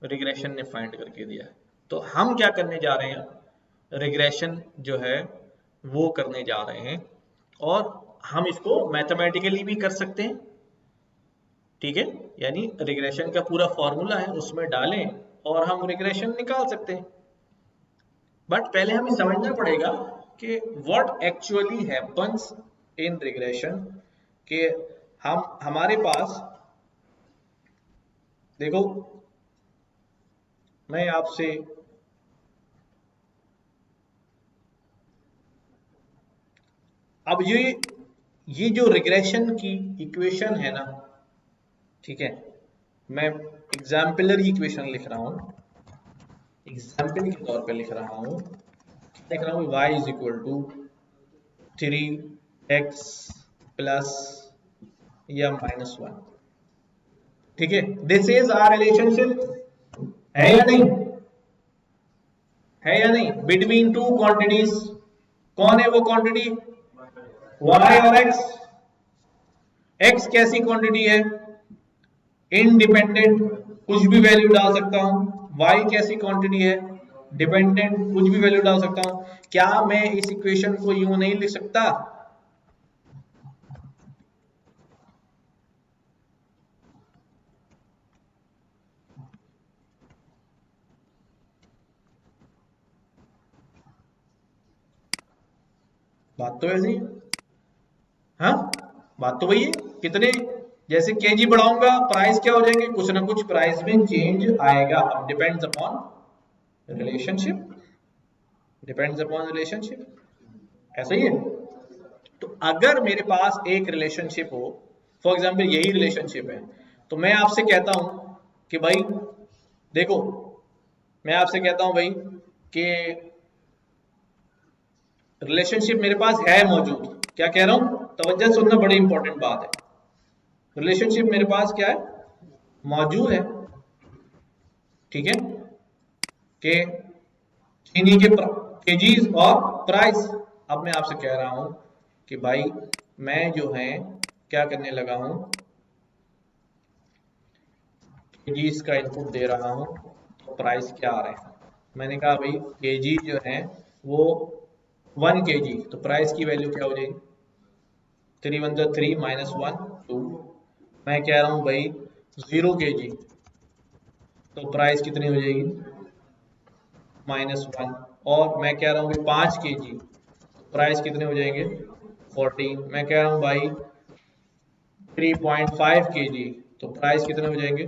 Speaker 1: रिग्रेशन ने फाइंड करके दिया है। तो हम क्या करने जा रहे हैं, रिग्रेशन जो है वो करने जा रहे हैं, और हम इसको मैथमेटिकली भी कर सकते हैं, ठीक है। यानी रिग्रेशन का पूरा फॉर्मूला है, उसमें डालें और हम रिग्रेशन निकाल सकते हैं। बट पहले हमें समझना पड़ेगा कि what actually happens in regression, कि हमारे पास देखो, मैं आपसे अब ये जो रिग्रेशन की इक्वेशन है ना, ठीक है, मैं एग्जाम्पलरी इक्वेशन लिख रहा हूं, एग्जाम्पल के तौर पे लिख रहा हूं, लिख रहा हूं y is equal to 3x plus या -1, ठीक है। दिस इज आवर रिलेशनशिप, है या नहीं, है या नहीं, बिटवीन टू क्वांटिटीज। कौन है वो क्वांटिटी, y और x। x कैसी क्वांटिटी है, इंडिपेंडेंट, कुछ भी वैल्यू डाल सकता हूं। y कैसी क्वांटिटी है, डिपेंडेंट, कुछ भी वैल्यू डाल सकता हूं। क्या मैं इस इक्वेशन को यूं नहीं लिख सकता, बात तो ऐसी है, हाँ, बात तो वही है। कितने, जैसे केजी बढ़ाऊंगा प्राइस क्या हो जाएंगे, कुछ ना कुछ प्राइस में चेंज आएगा। अब depends upon relationship, depends upon relationship, ऐसा ही है। तो अगर मेरे पास एक रिलेशनशिप हो, फॉर एग्जांपल यही रिलेशनशिप है, तो मैं आपसे कहता हूं कि भाई देखो, मैं आपसे कहता हूं भाई कि रिलेशनशिप मेरे पास है मौजूद। क्या कह रहा हूं, तवज्जो सुनना, बड़ी इंपॉर्टेंट बात है। रिलेशनशिप मेरे पास क्या है, मौजूद है, ठीक है, कि चीनी के केजीज और प्राइस। अब मैं आपसे कह रहा हूं कि भाई मैं जो है क्या करने लगा हूं, केजीज का इनपुट दे रहा हूं, तो प्राइस क्या आ रहे हैं। मैंने कहा भाई केजी जो है वो 1 kg, तो प्राइस की वैल्यू क्या हो जाएगी, 3 1 3 -1 2। मैं कह रहा हूं भाई 0 kg, तो प्राइस कितनी हो जाएगी, -1। और मैं कह रहा हूं भाई 5 kg, प्राइस कितने हो जाएंगे, 14। मैं कह रहा हूं भाई 3.5 kg, तो प्राइस कितने हो जाएंगे,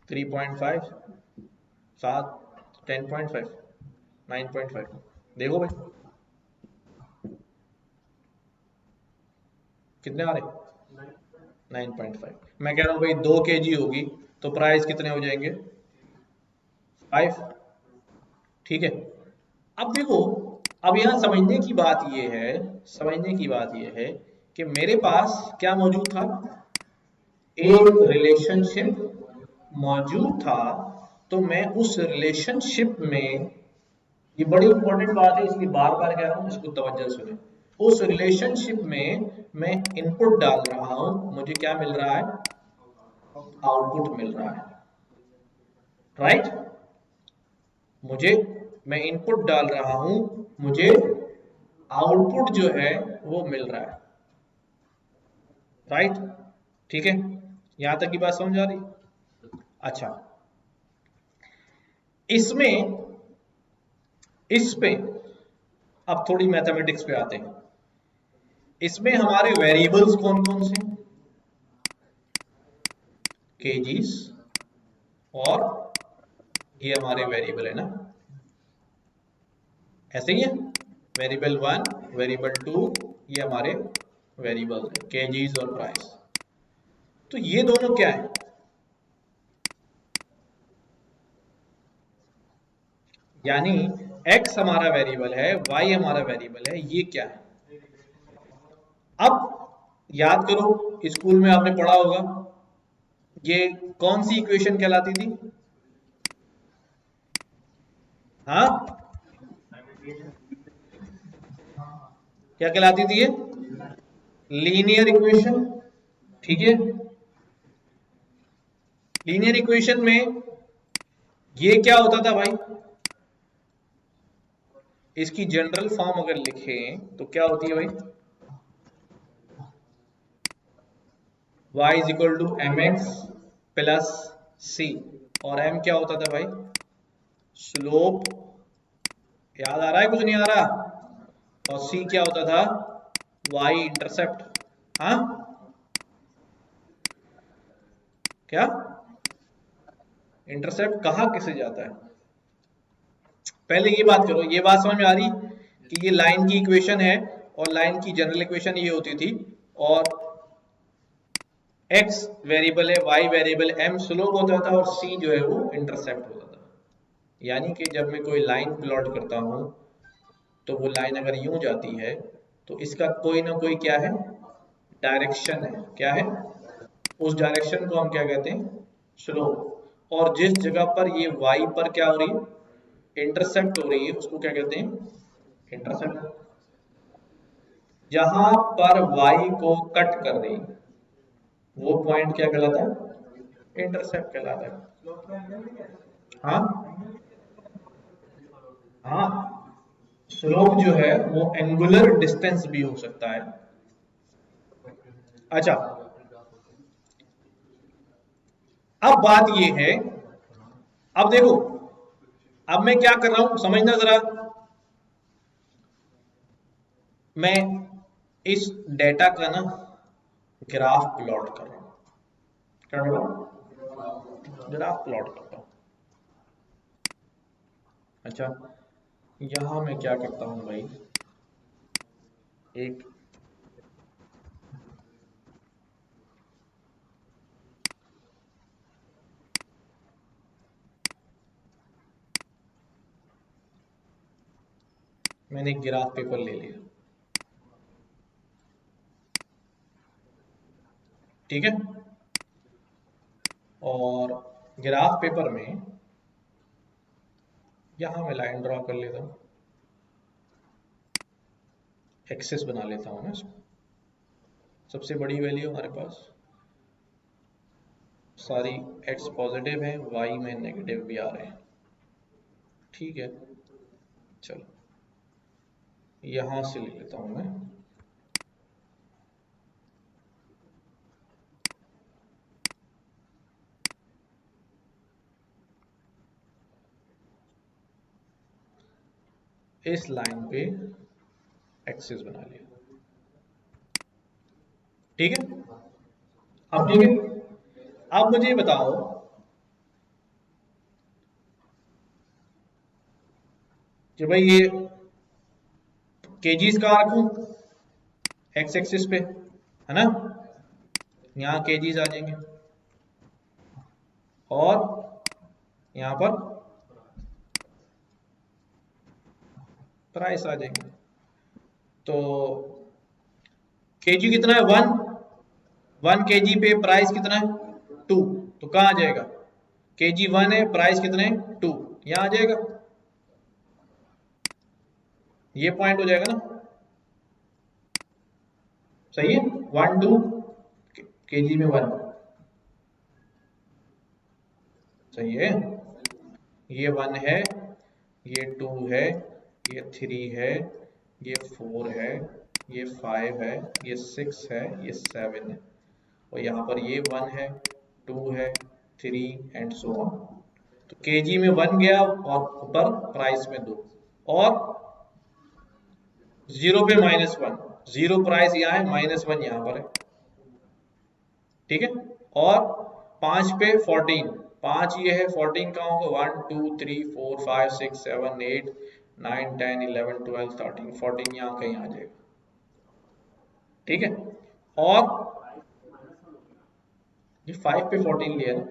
Speaker 1: 3.5 7 10.5 9.5। देखो भाई कितने आ रहे, 9.5। मैं कह रहा हूं भाई 2 kg होगी, तो प्राइस कितने हो जाएंगे, 5, ठीक है। अब देखो, अब यहां समझने की बात यह है, समझने की बात यह है कि मेरे पास क्या मौजूद था, एक रिलेशनशिप मौजूद था। तो मैं उस रिलेशनशिप में, ये बड़ी इंपॉर्टेंट बात है इसलिए बार बार कह रहा हूं, इसको तवज्जो सुने। उस रिलेशनशिप में मैं इनपुट डाल रहा हूं, मुझे क्या मिल रहा है, आउटपुट मिल रहा है, राइट। मुझे, मैं इनपुट डाल रहा हूं, मुझे आउटपुट जो है वो मिल रहा है, राइट, ठीक है। यहां तक की बात समझ आ रही, अच्छा। इसमें, इस पे अब थोड़ी मैथमेटिक्स पे आते हैं। इसमें हमारे वेरिएबल्स कौन कौन से, केजीज, और ये हमारे वेरिएबल है ना, ऐसे ही है, वेरिएबल 1, वेरिएबल 2, ये हमारे वेरिएबल है, केजीज और प्राइस। तो ये दोनों क्या है, यानी x हमारा वेरिएबल है, y हमारा वेरिएबल है, ये क्या है। अब याद करो, स्कूल में आपने पढ़ा होगा, ये कौन सी इक्वेशन कहलाती थी, हाँ, क्या कहलाती थी ये, लीनियर इक्वेशन, ठीक है। लीनियर इक्वेशन में ये क्या होता था भाई, इसकी जनरल फॉर्म अगर लिखें तो क्या होती है भाई, y is equal to M X plus C, और m क्या होता था भाई, स्लोप, याद आ रहा है कुछ नहीं आ रहा, और c क्या होता था, y इंटरसेप्ट। हाँ क्या, इंटरसेप्ट कहाँ किसे जाता है, पहले ये बात करो, ये बात समझ में आ रही कि ये लाइन की इक्वेशन है, और लाइन की जनरल इक्वेशन ये होती थी, और x वेरिएबल है, y वेरिएबल, m स्लोप होता था, और c जो है वो इंटरसेप्ट होता था। यानी कि जब मैं कोई लाइन प्लॉट करता हूं तो वो लाइन अगर यूं जाती है तो इसका कोई ना कोई क्या है, डायरेक्शन है, क्या है, उस डायरेक्शन को हम क्या कहते हैं, स्लोप, और जिस जगह पर ये y पर क्या हो रही है, इंटरसेप्ट हो रही है, उसको क्या कहते हैं, इंटरसेप्ट। जहां पर y को कट कर रही है वो पॉइंट क्या कहलाता है, इंटरसेप्ट कहलाता है। हाँ हाँ, स्लोप जो है वो एंगुलर डिस्टेंस भी हो सकता है। अच्छा, अब बात ये है, अब देखो, अब मैं क्या कर रहा हूं समझना जरा, मैं इस डेटा का ना ग्राफ प्लॉट कर रहा हूं, क्या कर रहा हूं, ग्राफ प्लॉट करता हूं। अच्छा, यहां मैं क्या करता हूं भाई, एक मैंने एक ग्राफ पेपर ले लिया, ठीक है, और ग्राफ पेपर में यहां मैं लाइन ड्रॉ कर लेता हूं, एक्सेस बना लेता हूं ना इसको, सबसे बड़ी वैल्यू हमारे पास सारी x पॉजिटिव है, y में नेगेटिव भी आ रहे हैं, ठीक है। चलो यहां से ले लेता हूं मैं, इस लाइन पे एक्सेस बना लिया, ठीक है। अब ठीक है, अब मुझे बताओ कि भाई ये केजीज कहाँ रखूं, एक्स एक्सिस पे, है ना, यहाँ केजीज आ जाएंगे, और यहाँ पर प्राइस आ जाएंगे। तो केजी कितना है, 1 केजी पे प्राइस कितना है, 2, तो कहाँ आ जाएगा, केजी 1 है, प्राइस कितने है, 2, यहाँ आ जाएगा, ये पॉइंट हो जाएगा ना, सही है, 1 2 केजी में 1, सही है, ये 1 है, ये 2 है, ये 3 है, ये 4 है, ये 5 है, ये 6 है, ये 7 है, और यहाँ पर ये 1 है, 2 है, 3 एंड सो ऑन। तो केजी में 1 गया, और ऊपर प्राइस में 2, और 0 पे -1, 0 प्राइस यहाँ है, -1 यहाँ पर है, ठीक है, और 5 पे 14, 5 ये है, 14 कहाँ होगा, 1 2 3 4 5 6 7 8 9 10 11 12 13 14 यहाँ कहीं आ जाएगा, ठीक है, और ये 5 पे 14 लिया ना,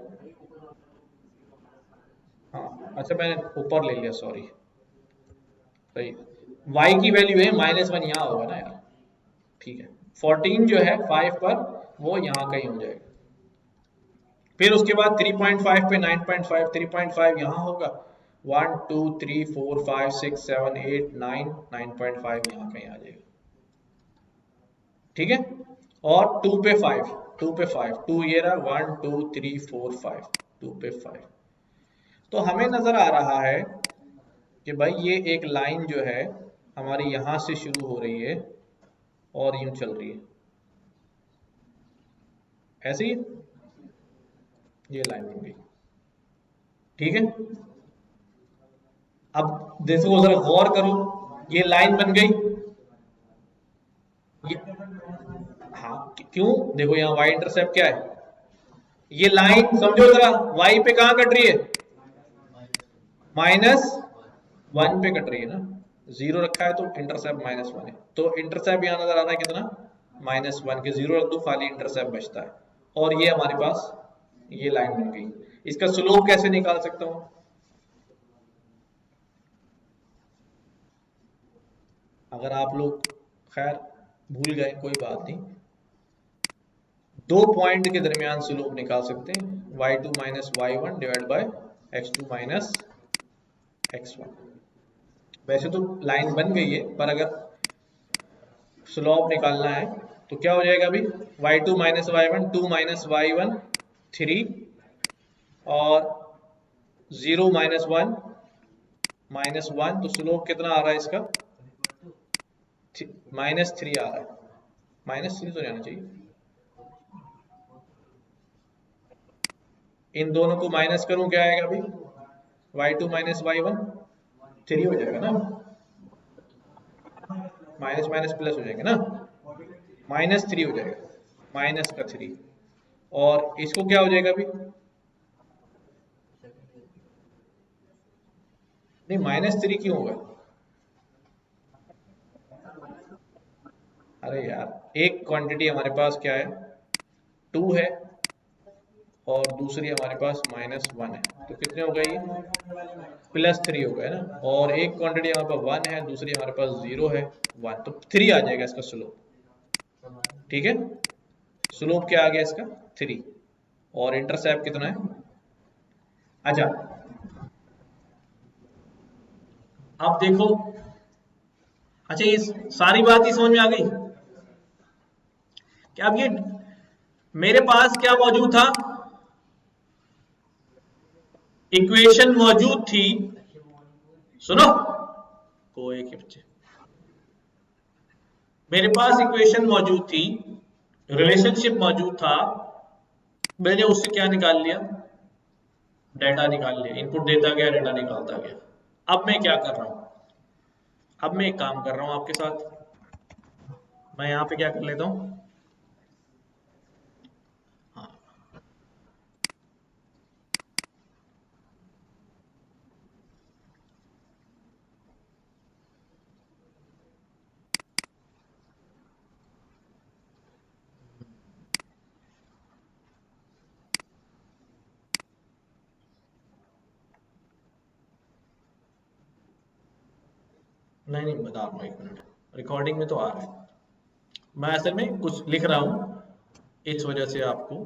Speaker 1: हाँ अच्छा मैंने ऊपर ले लिया, सॉरी, सही, y की वैल्यू है -1, यहाँ होगा ना यार, ठीक है, 14 जो है 5 पर वो यहाँ कहीं हो जाएगा, फिर उसके बाद 3.5 पे 9.5, 3.5 यहाँ होगा, 1 2 3 4 5 6 7 8 9 9.5 यहाँ कहीं आ जाएगा, ठीक है, और 2 पे 5, 2 पे 5, 2 ये रहा, 1 2 3 4 5, 2 पे 5, तो हमें नजर आ रहा है कि भाई ये एक लाइन जो है हमारी यहां से शुरू हो रही है और यूं चल रही है, ऐसे ही ये लाइन बन गई। ठीक है, अब देखो जरा गौर करो, ये लाइन बन गई। ये हाँ, क्यों? देखो यहाँ y इंटरसेप्ट क्या है, ये लाइन समझो जरा, y पे कहां कट रही है, -1 पे कट रही है ना, 0 रखा है तो इंटरसेप्ट -1 है, तो इंटरसेप्ट यहां नजर आ रहा है कितना, -1 के 0 रख दो, खाली इंटरसेप्ट बचता है। और ये हमारे पास ये लाइन बन गई। इसका स्लोप कैसे निकाल सकता हूं? अगर आप लोग खैर भूल गए कोई बात नहीं, दो पॉइंट के दरमियान स्लोप निकाल सकते हैं, y2 minus y1 divide by x2 minus x1। वैसे तो लाइन बन गई है, पर अगर स्लोप निकालना है तो क्या हो जाएगा अभी, y2 minus y1, 2 minus y1 3, और 0 माइनस 1 -1, तो स्लोप कितना आ रहा है इसका, -3 आ रहा है। -3 तो जाना चाहिए, इन दोनों को माइनस करूं क्या आएगा अभी, y2 माइनस y1 3 हो जाएगा ना, माइनस माइनस प्लस हो जाएगा ना, -3 हो जाएगा, माइनस का 3, और इसको क्या हो जाएगा अभी, नहीं -3 क्यों होगा, अरे यार एक क्वांटिटी हमारे पास क्या है 2 है, और दूसरी हमारे पास -1 है, तो कितने हो गए ये, +3 हो गए ना, और एक क्वांटिटी हमारे पास 1 है, दूसरी हमारे पास 0 है 1, तो 3 आ जाएगा इसका स्लोप। ठीक है, स्लोप क्या आ गया इसका 3, और इंटरसेप्ट कितना है, अच्छा अब देखो, अच्छा ये सारी बात ही समझ में आ गई कि अब ये मेरे पास क्या मौजूद था, इक्वेशन मौजूद थी, सुनो को एक बच्चे, मेरे पास इक्वेशन मौजूद थी, रिलेशनशिप मौजूद था, मैंने उससे क्या निकाल लिया, डेटा निकाल लिया, इनपुट देता गया डेटा निकालता गया। अब मैं क्या कर रहा हूं, अब मैं एक काम कर रहा हूं आपके साथ, मैं यहां पे क्या कर लेता हूं, हाँ नहीं नहीं बता रहा हूँ, 1 मिनट, रिकॉर्डिंग में तो आ रहा है, मैं असल में कुछ लिख रहा हूँ, इस वजह से आपको,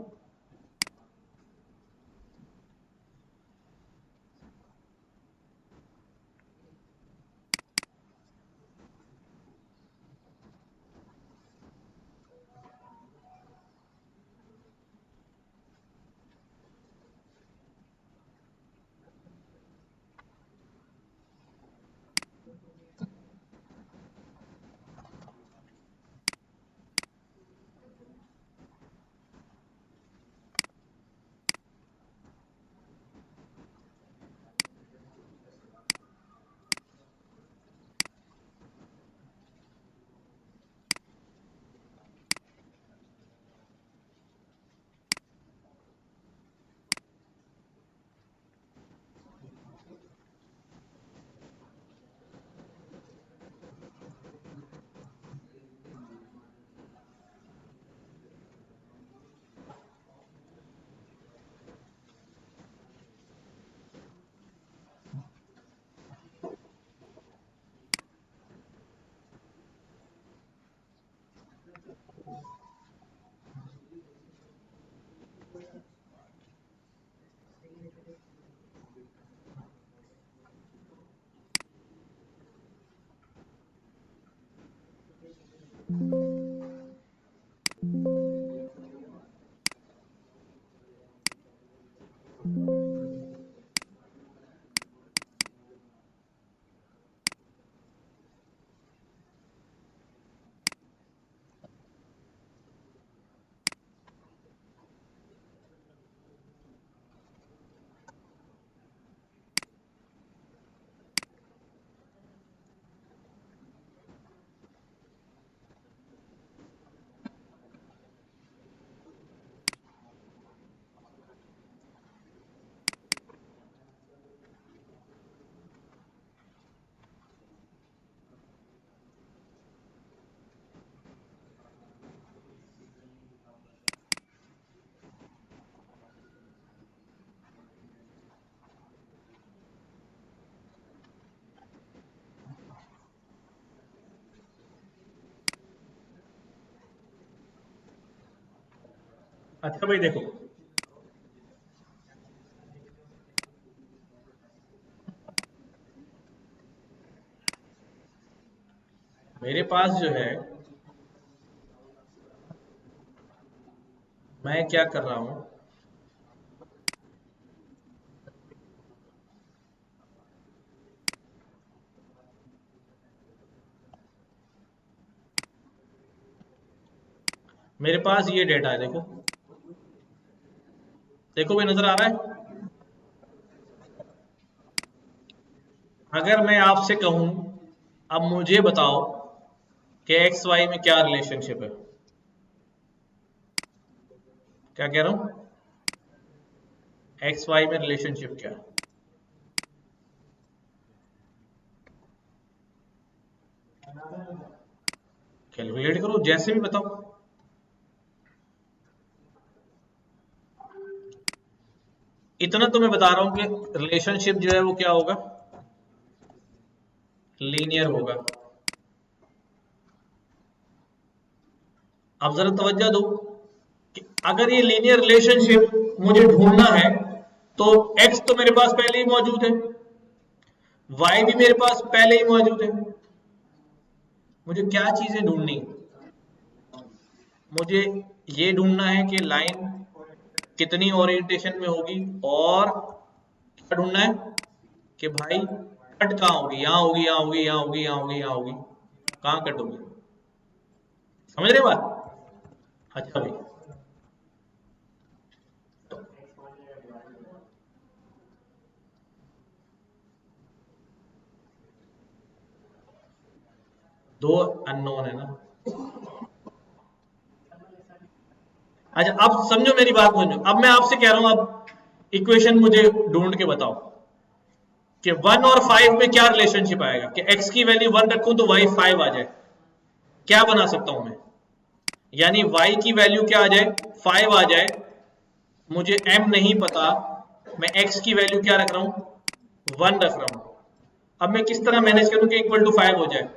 Speaker 1: अच्छा भाई देखो, मेरे पास जो है, मैं क्या कर रहा हूं, मेरे पास ये डेटा है, देखो देखो भाई, नजर आ रहा है। अगर मैं आपसे कहूं, अब मुझे बताओ कि एक्स वाई में क्या रिलेशनशिप है, क्या कह रहा हूं, एक्स वाई में रिलेशनशिप क्या है? कैलकुलेट करो, जैसे भी बताओ। इतना तो मैं बता रहा हूं कि रिलेशनशिप जो है वो क्या होगा, लीनियर होगा। अब जरा तवज्जो दो कि अगर ये लीनियर रिलेशनशिप मुझे ढूंढना है, तो एक्स तो मेरे पास पहले ही मौजूद है, वाई भी मेरे पास पहले ही मौजूद है। मुझे क्या चीजें ढूंढनी, मुझे ये ढूंढना है कि लाइन कितनी ओरिएंटेशन में होगी, और क्या ढूंढना है कि भाई कट कहाँ होगी, यहाँ होगी, यहाँ होगी, यहाँ होगी, यहाँ होगी, यहाँ होगी, कहाँ कट होगी। समझ रहे बात? अच्छा भाई, दो अननोन है ना। अच्छा अब समझो मेरी बात, समझो, अब मैं आपसे कह रहा हूं, अब इक्वेशन मुझे ढूंढ के बताओ कि 1 और 5 में क्या रिलेशनशिप आएगा, कि x की वैल्यू 1 रखूं तो y 5 आ जाए। क्या बना सकता हूं मैं, यानी y की वैल्यू क्या आ जाए, 5 आ जाए। मुझे m नहीं पता, मैं x की वैल्यू क्या रख रहा हूं, 1 रख रहा हूं। अब मैं किस तरह मैनेज करूं कि इक्वल टू 5 हो जाए।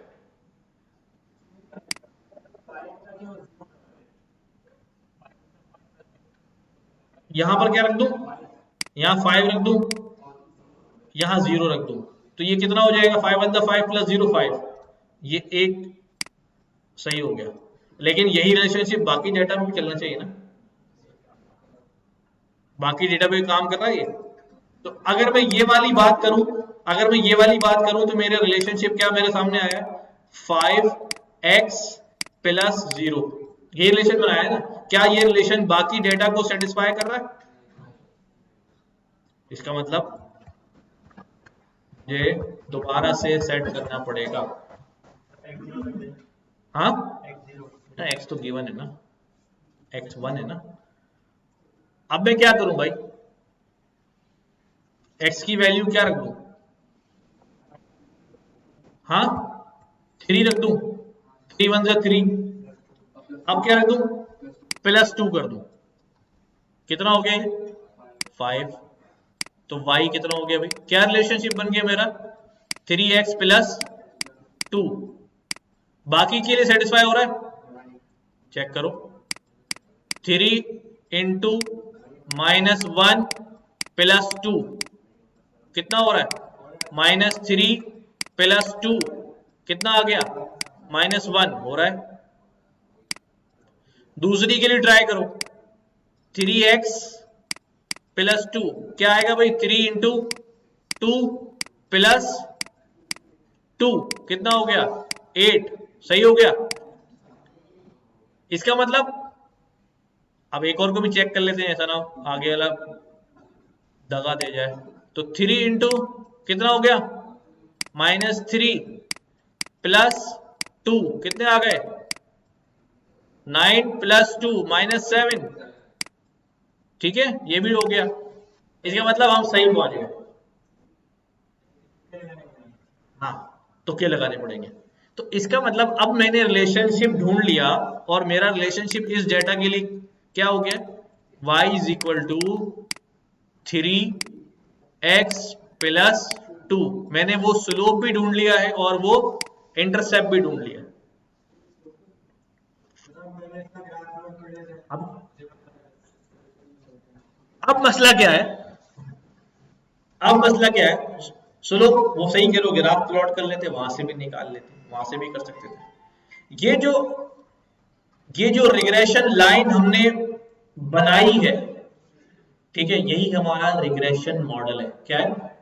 Speaker 1: यहां पर क्या रख दूं, यहां 5 रख दूं, यहां 0 रख दूं, तो ये कितना हो जाएगा, 5 1 5 प्लस 0 5, ये एक सही हो गया। लेकिन यही रिलेशनशिप बाकी डेटा में भी चलना चाहिए ना, बाकी डेटा पे काम कर रहा है ये। तो अगर मैं ये वाली बात करूं, अगर मैं ये वाली बात करूं तो मेरे रिलेशनशिप क्या मेरे सामने आया, 5x प्लस 0, ये रिलेशन बनाया है ना। क्या ये रिलेशन बाकी डेटा को सेटिस्फाई कर रहा है? इसका मतलब ये दोबारा से सेट करना पड़ेगा। हाँ ना, x तो गिवन है ना, x1 है ना। अब मैं क्या करूं भाई, x की वैल्यू क्या रख दूं, हाँ 3 रख दूं, 3 1 3, अब क्या रख दूं, +2 कर दूं, कितना हो गया ये 5। तो y कितना हो गया भाई, क्या रिलेशनशिप बन गया मेरा, 3x प्लस 2, बाकी के लिए सेटिस्फाई हो रहा है, चेक करो, 3 इंटू -1 प्लस 2 कितना हो रहा है, -3 प्लस 2 कितना आ गया, -1 हो रहा है। दूसरी के लिए ट्राई करो, 3x प्लस 2 क्या आएगा भाई, 3 इंटू 2 प्लस 2 कितना हो गया, 8, सही हो गया। इसका मतलब अब एक और को भी चेक कर लेते हैं, ऐसा ना आगे वाला दगा दे जाए। तो 3 इंटू कितना हो गया, -3 प्लस 2 कितने आ गए, 9 प्लस 2 -7, ठीक है, ये भी हो गया। इसका मतलब हम सही पहुंच गए। हाँ, तुक्के लगाने पड़ेंगे। तो इसका मतलब अब मैंने रिलेशनशिप ढूंढ लिया, और मेरा रिलेशनशिप इस डेटा के लिए क्या हो गया, y is equal to 3x plus 2। मैंने वो स्लोप भी ढूंढ लिया है और वो इंटरसेप्ट भी ढूंढ लिया है। अब अब मसला क्या है, अब मसला क्या है, सुनो वो सही कह लो, ग्राफ प्लॉट कर लेते, वहां से भी निकाल लेते, वहां से भी कर सकते थे। ये जो रिग्रेशन लाइन हमने बनाई है, ठीक है, यही हमारा रिग्रेशन मॉडल है। क्या है?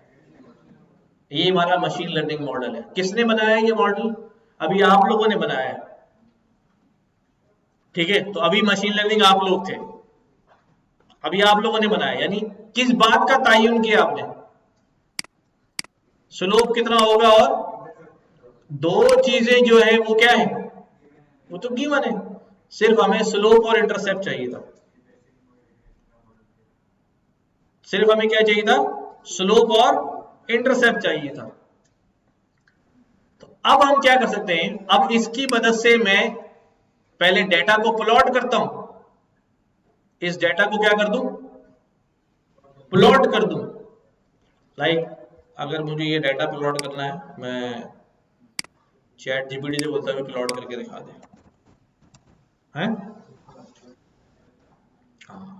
Speaker 1: ये हमारा मशीन लर्निंग मॉडल है। किसने बनाया ये मॉडल? अभी आप लोगों ने बनाया है, ठीक है। तो अभी मशीन लर्निंग आप लोग थे, अभी आप लोगों ने बनाया, यानी किस बात का तयन किया आपने? स्लोप कितना होगा, और दो चीजें जो है वो क्या है, वो तो गिवन है। सिर्फ हमें स्लोप और इंटरसेप्ट चाहिए था, सिर्फ हमें क्या चाहिए था, स्लोप और इंटरसेप्ट चाहिए था। तो अब हम क्या कर सकते हैं, अब इसकी मदद से मैं पहले डेटा को प्लॉट करता हूं, इस डेटा को क्या कर दूं, प्लॉट कर दूं। लाइक अगर मुझे ये डेटा प्लॉट करना है, मैं चैट जीपीटी से बोलता है प्लॉट करके दिखा दे, हैं? हाँ,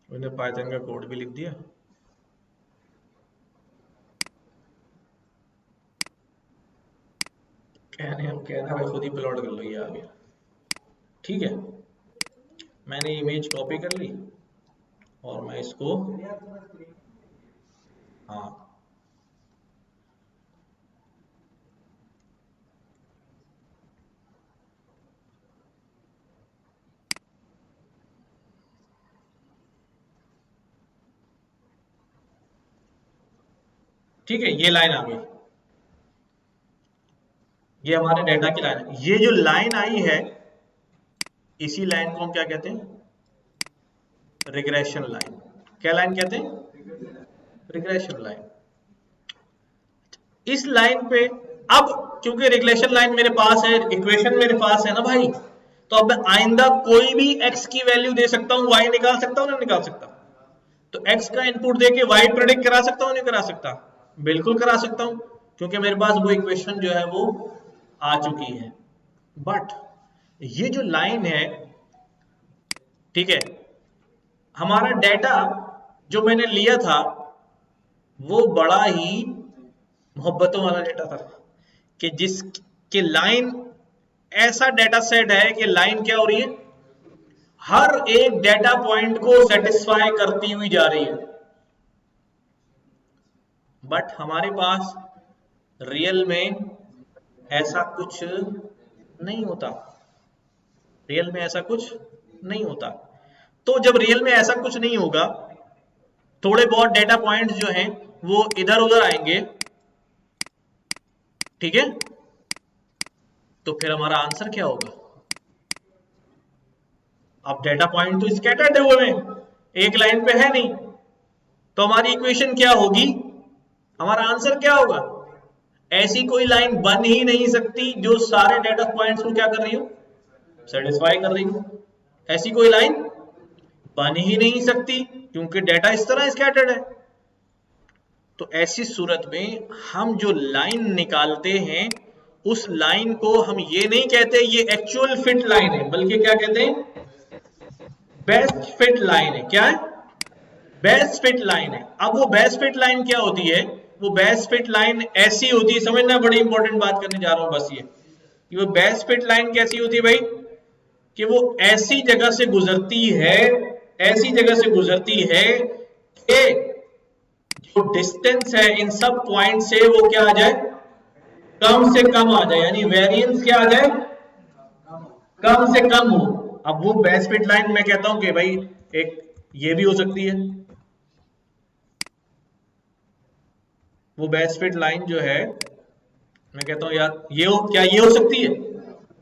Speaker 1: उन्हें पाइथन का कोड भी लिख दिया। कहना भाई खुद ही प्लॉट कर लो, ये आ गया, ठीक है। मैंने इमेज कॉपी कर ली और मैं इसको, हाँ ठीक है, ये लाइन आ गई, ये हमारे डेटा की लाइन है। ये जो लाइन आई है, इसी लाइन को हम क्या कहते हैं, रिग्रेशन लाइन। क्या लाइन कहते हैं, रिग्रेशन लाइन। इस लाइन पे अब क्योंकि रिग्रेशन लाइन मेरे पास है, इक्वेशन मेरे पास है ना भाई, तो अब मैं आइंदा कोई भी x की वैल्यू दे सकता हूं, y निकाल सकता हूं, नहीं निकाल सकता? तो x का इनपुट देके y प्रेडिक्ट करा सकता हूं, नहीं करा सकता? बिल्कुल करा सकता हूं, क्योंकि मेरे पास वो इक्वेशन जो है वो आ चुकी है। बट ये जो लाइन है, ठीक है, हमारा डेटा जो मैंने लिया था वो बड़ा ही मोहब्बतों वाला डेटा था, कि जिसके लाइन ऐसा डेटा सेट है कि लाइन क्या हो रही है, हर एक डेटा पॉइंट को सेटिस्फाई करती हुई जा रही है। बट हमारे पास रियल में ऐसा कुछ नहीं होता, रियल में ऐसा कुछ नहीं होता। तो जब रियल में ऐसा कुछ नहीं होगा, थोड़े बहुत डेटा पॉइंट्स जो हैं वो इधर उधर आएंगे, ठीक है, तो फिर हमारा आंसर क्या होगा? अब डेटा पॉइंट तो स्कैटर्ड है, वो में एक लाइन पे है नहीं, तो हमारी इक्वेशन क्या होगी, हमारा आंसर क्या होगा? ऐसी कोई लाइन बन ही नहीं सकती जो सारे डेटा पॉइंट्स को क्या कर रही हो, सेटिस्फाई कर रही हो। ऐसी कोई लाइन बन ही नहीं सकती, क्योंकि डेटा इस तरह स्कैटर्ड है। तो ऐसी सूरत में हम जो लाइन निकालते हैं, उस लाइन को हम ये नहीं कहते ये एक्चुअल फिट लाइन है, बल्कि क्या कहते हैं, बेस्ट फिट लाइन है। क्या है? बेस्ट फिट लाइन है। अब वो बेस्ट फिट लाइन क्या होती है, वो बेस्ट फिट लाइन ऐसी होती है, समझना, बड़ी इंपॉर्टेंट बात करने जा रहा हूं बस ये, कि वो बेस्ट फिट लाइन कैसी होती है भाई, कि वो ऐसी जगह से गुजरती है, ऐसी जगह से गुजरती है कि जो डिस्टेंस है इन सब पॉइंट से वो क्या आ जाए, कम से कम आ जाए, यानी वेरिएंस क्या आ जाए, कम से कम हो। अब वो बेस्ट फिट लाइन मैं कहता हूं कि भाई एक ये भी हो सकती है, वो बेस्ट फिट लाइन जो है, मैं कहता हूं यार ये हो, क्या ये हो सकती है?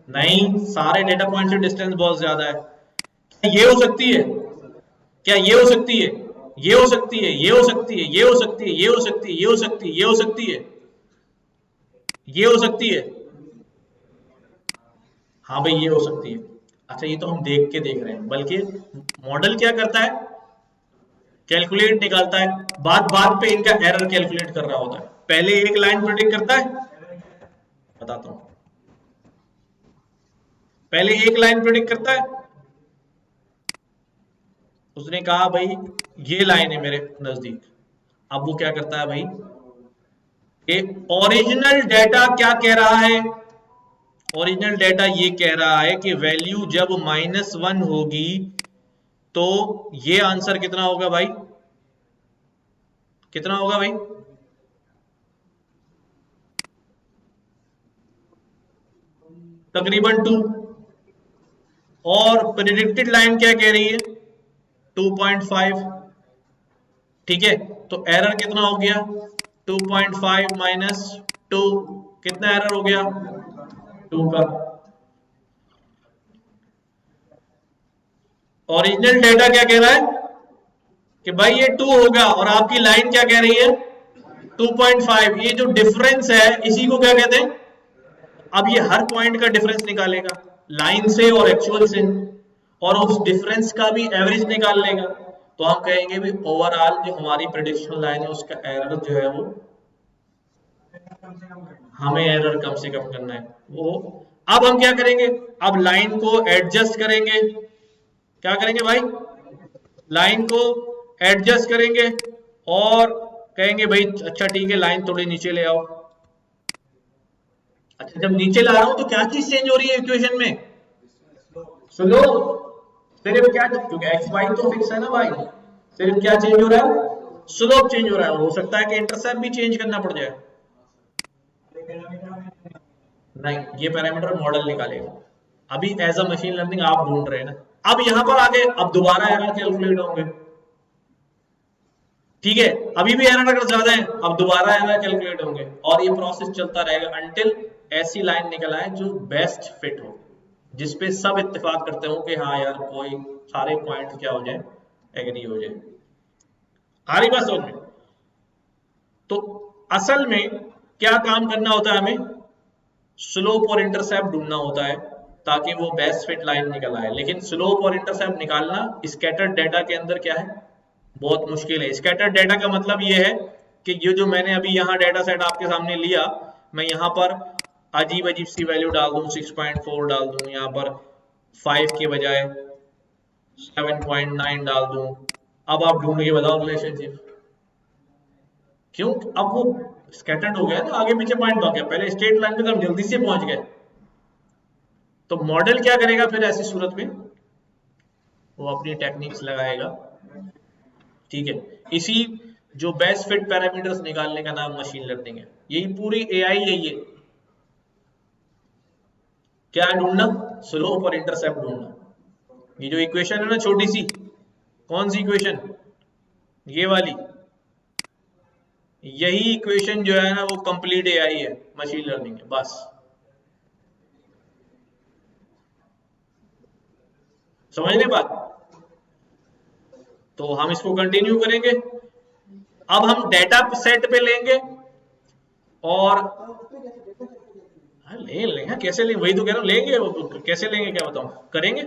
Speaker 1: नहीं, सारे डेटा पॉइंट से डिस्टेंस बहुत ज्यादा है। ये हो सकती है क्या? ये हो सकती है, ये हो सकती है, ये हो सकती है, ये हो सकती है, ये हो सकती है, ये हो सकती है, ये हो सकती है, ये हो सकती है। हाँ भाई ये हो सकती है। अच्छा ये तो हम देख के देख रहे हैं, बल्कि मॉडल क्या करता है, कैलकुलेट निकालता है, बात बात पे इनका एरर कैलकुलेट कर रहा होता है। पहले एक लाइन प्रेडिक्ट करता है, बताता हूं, पहले एक लाइन प्रेडिक्ट करता है, उसने कहा भाई ये लाइन है मेरे नजदीक। अब वो क्या करता है भाई, ये ओरिजिनल डेटा क्या कह रहा है, ओरिजिनल डेटा ये कह रहा है कि वैल्यू जब -1 होगी तो ये आंसर कितना होगा भाई, कितना होगा भाई, तकरीबन 2। और प्रेडिक्टेड लाइन क्या कह रही है, 2.5। ठीक है, तो एरर कितना हो गया, 2.5 माइनस 2, कितना एरर हो गया, 2 का। ओरिजिनल डेटा क्या कह रहा है कि भाई ये 2 होगा, और आपकी लाइन क्या कह रही है 2.5। ये जो डिफरेंस है इसी को क्या कहते हैं, अब ये हर पॉइंट का डिफरेंस निकालेगा लाइन से और एक्चुअल से, और उस डिफरेंस का भी एवरेज निकाल लेगा। तो हम कहेंगे भी ओवरऑल जो हमारी प्रेडिक्शन लाइन है उसका एरर जो है वो, हमें एरर कम से कम करना है वो। अब हम क्या करेंगे, अब लाइन को एडजस्ट करेंगे, क्या करेंगे भाई, लाइन को एडजस्ट करेंगे और कहेंगे भाई अच्छा ठीक है लाइन थोड़ी नीचे ले आओ। अच्छा जब नीचे ला रहा हूं तो क्या चीज चेंज हो रही है इक्वेशन में, स्लोप। सिर्फ क्या, क्योंकि एक्स वाई तो फिक्स है ना भाई, सिर्फ क्या चेंज हो रहा है, स्लोप चेंज हो रहा है। हो सकता है कि इंटरसेप्ट भी चेंज करना पड़ जाए, नहीं ये पैरामीटर मॉडल निकालेगा। अभी एज अ मशीन लर्निंग आप ढूंढ रहे हैं ना, अब यहां पर आगे अब दोबारा एरर कैलकुलेट होंगे। ठीक है, अभी भी एरर अगर ज्यादा है अब दोबारा एरर कैलकुलेट होंगे, और ये प्रोसेस चलता रहेगा अंटिल ऐसी लाइन निकल आए जो बेस्ट फिट हो, जिसपे सब इत्तेफाक करते हो कि हाँ यार कोई सारे पॉइंट क्या हो जाए, एग्री हो जाए। आ रही बात समझ में? तो असल में क्या काम करना होता है, हमें स्लोप और इंटरसेप्ट ढूंढना होता है ताकि वो बेस्ट फिट लाइन निकल आए। लेकिन स्लोप और इंटरसेप्ट निकालना स्कैटर्ड डेटा के अंदर क्या है, बहुत मुश्किल है। स्कैटर्ड डेटा का मतलब ये है कि ये जो मैंने अभी यहाँ डेटा सेट आपके सामने लिया, मैं यहाँ पर अजीब अजीब सी वैल्यू डाल दूं, 6.4 डाल दूं, यहाँ पर 5 के बजाय 7.9 डाल दूं। अब आप ढूंढ के बताओ रिलेशनशिप, क्यों, अब वो स्कैटर्ड हो गया ना, आगे पीछे पॉइंट हो गया, पहले स्ट्रेट लाइन पे तो हम जल्दी से पहुंच गए। तो मॉडल क्या करेगा फिर ऐसी सूरत में, वो अपनी टेक्निक्स लगाएगा। ठीक है, इसी जो बेस्ट फिट पैरामीटर्स निकालने का नाम मशीन लर्निंग है। यही पूरी एआई यही है, क्या ढूंढना, स्लोप और इंटरसेप्ट ढूंढना। ये जो इक्वेशन है ना छोटी सी, कौन सी इक्वेशन, ये वाली, यही इक्वेशन जो है ना वो कंप्लीट एआई है, मशीन लर्निंग है बस। समझने बात? तो हम इसको कंटिन्यू करेंगे। अब हम डेटा सेट पे लेंगे और ले लेंगे, कैसे लेंगे वही तो कह रहा हूं, लेंगे कैसे लेंगे क्या बताऊं, करेंगे।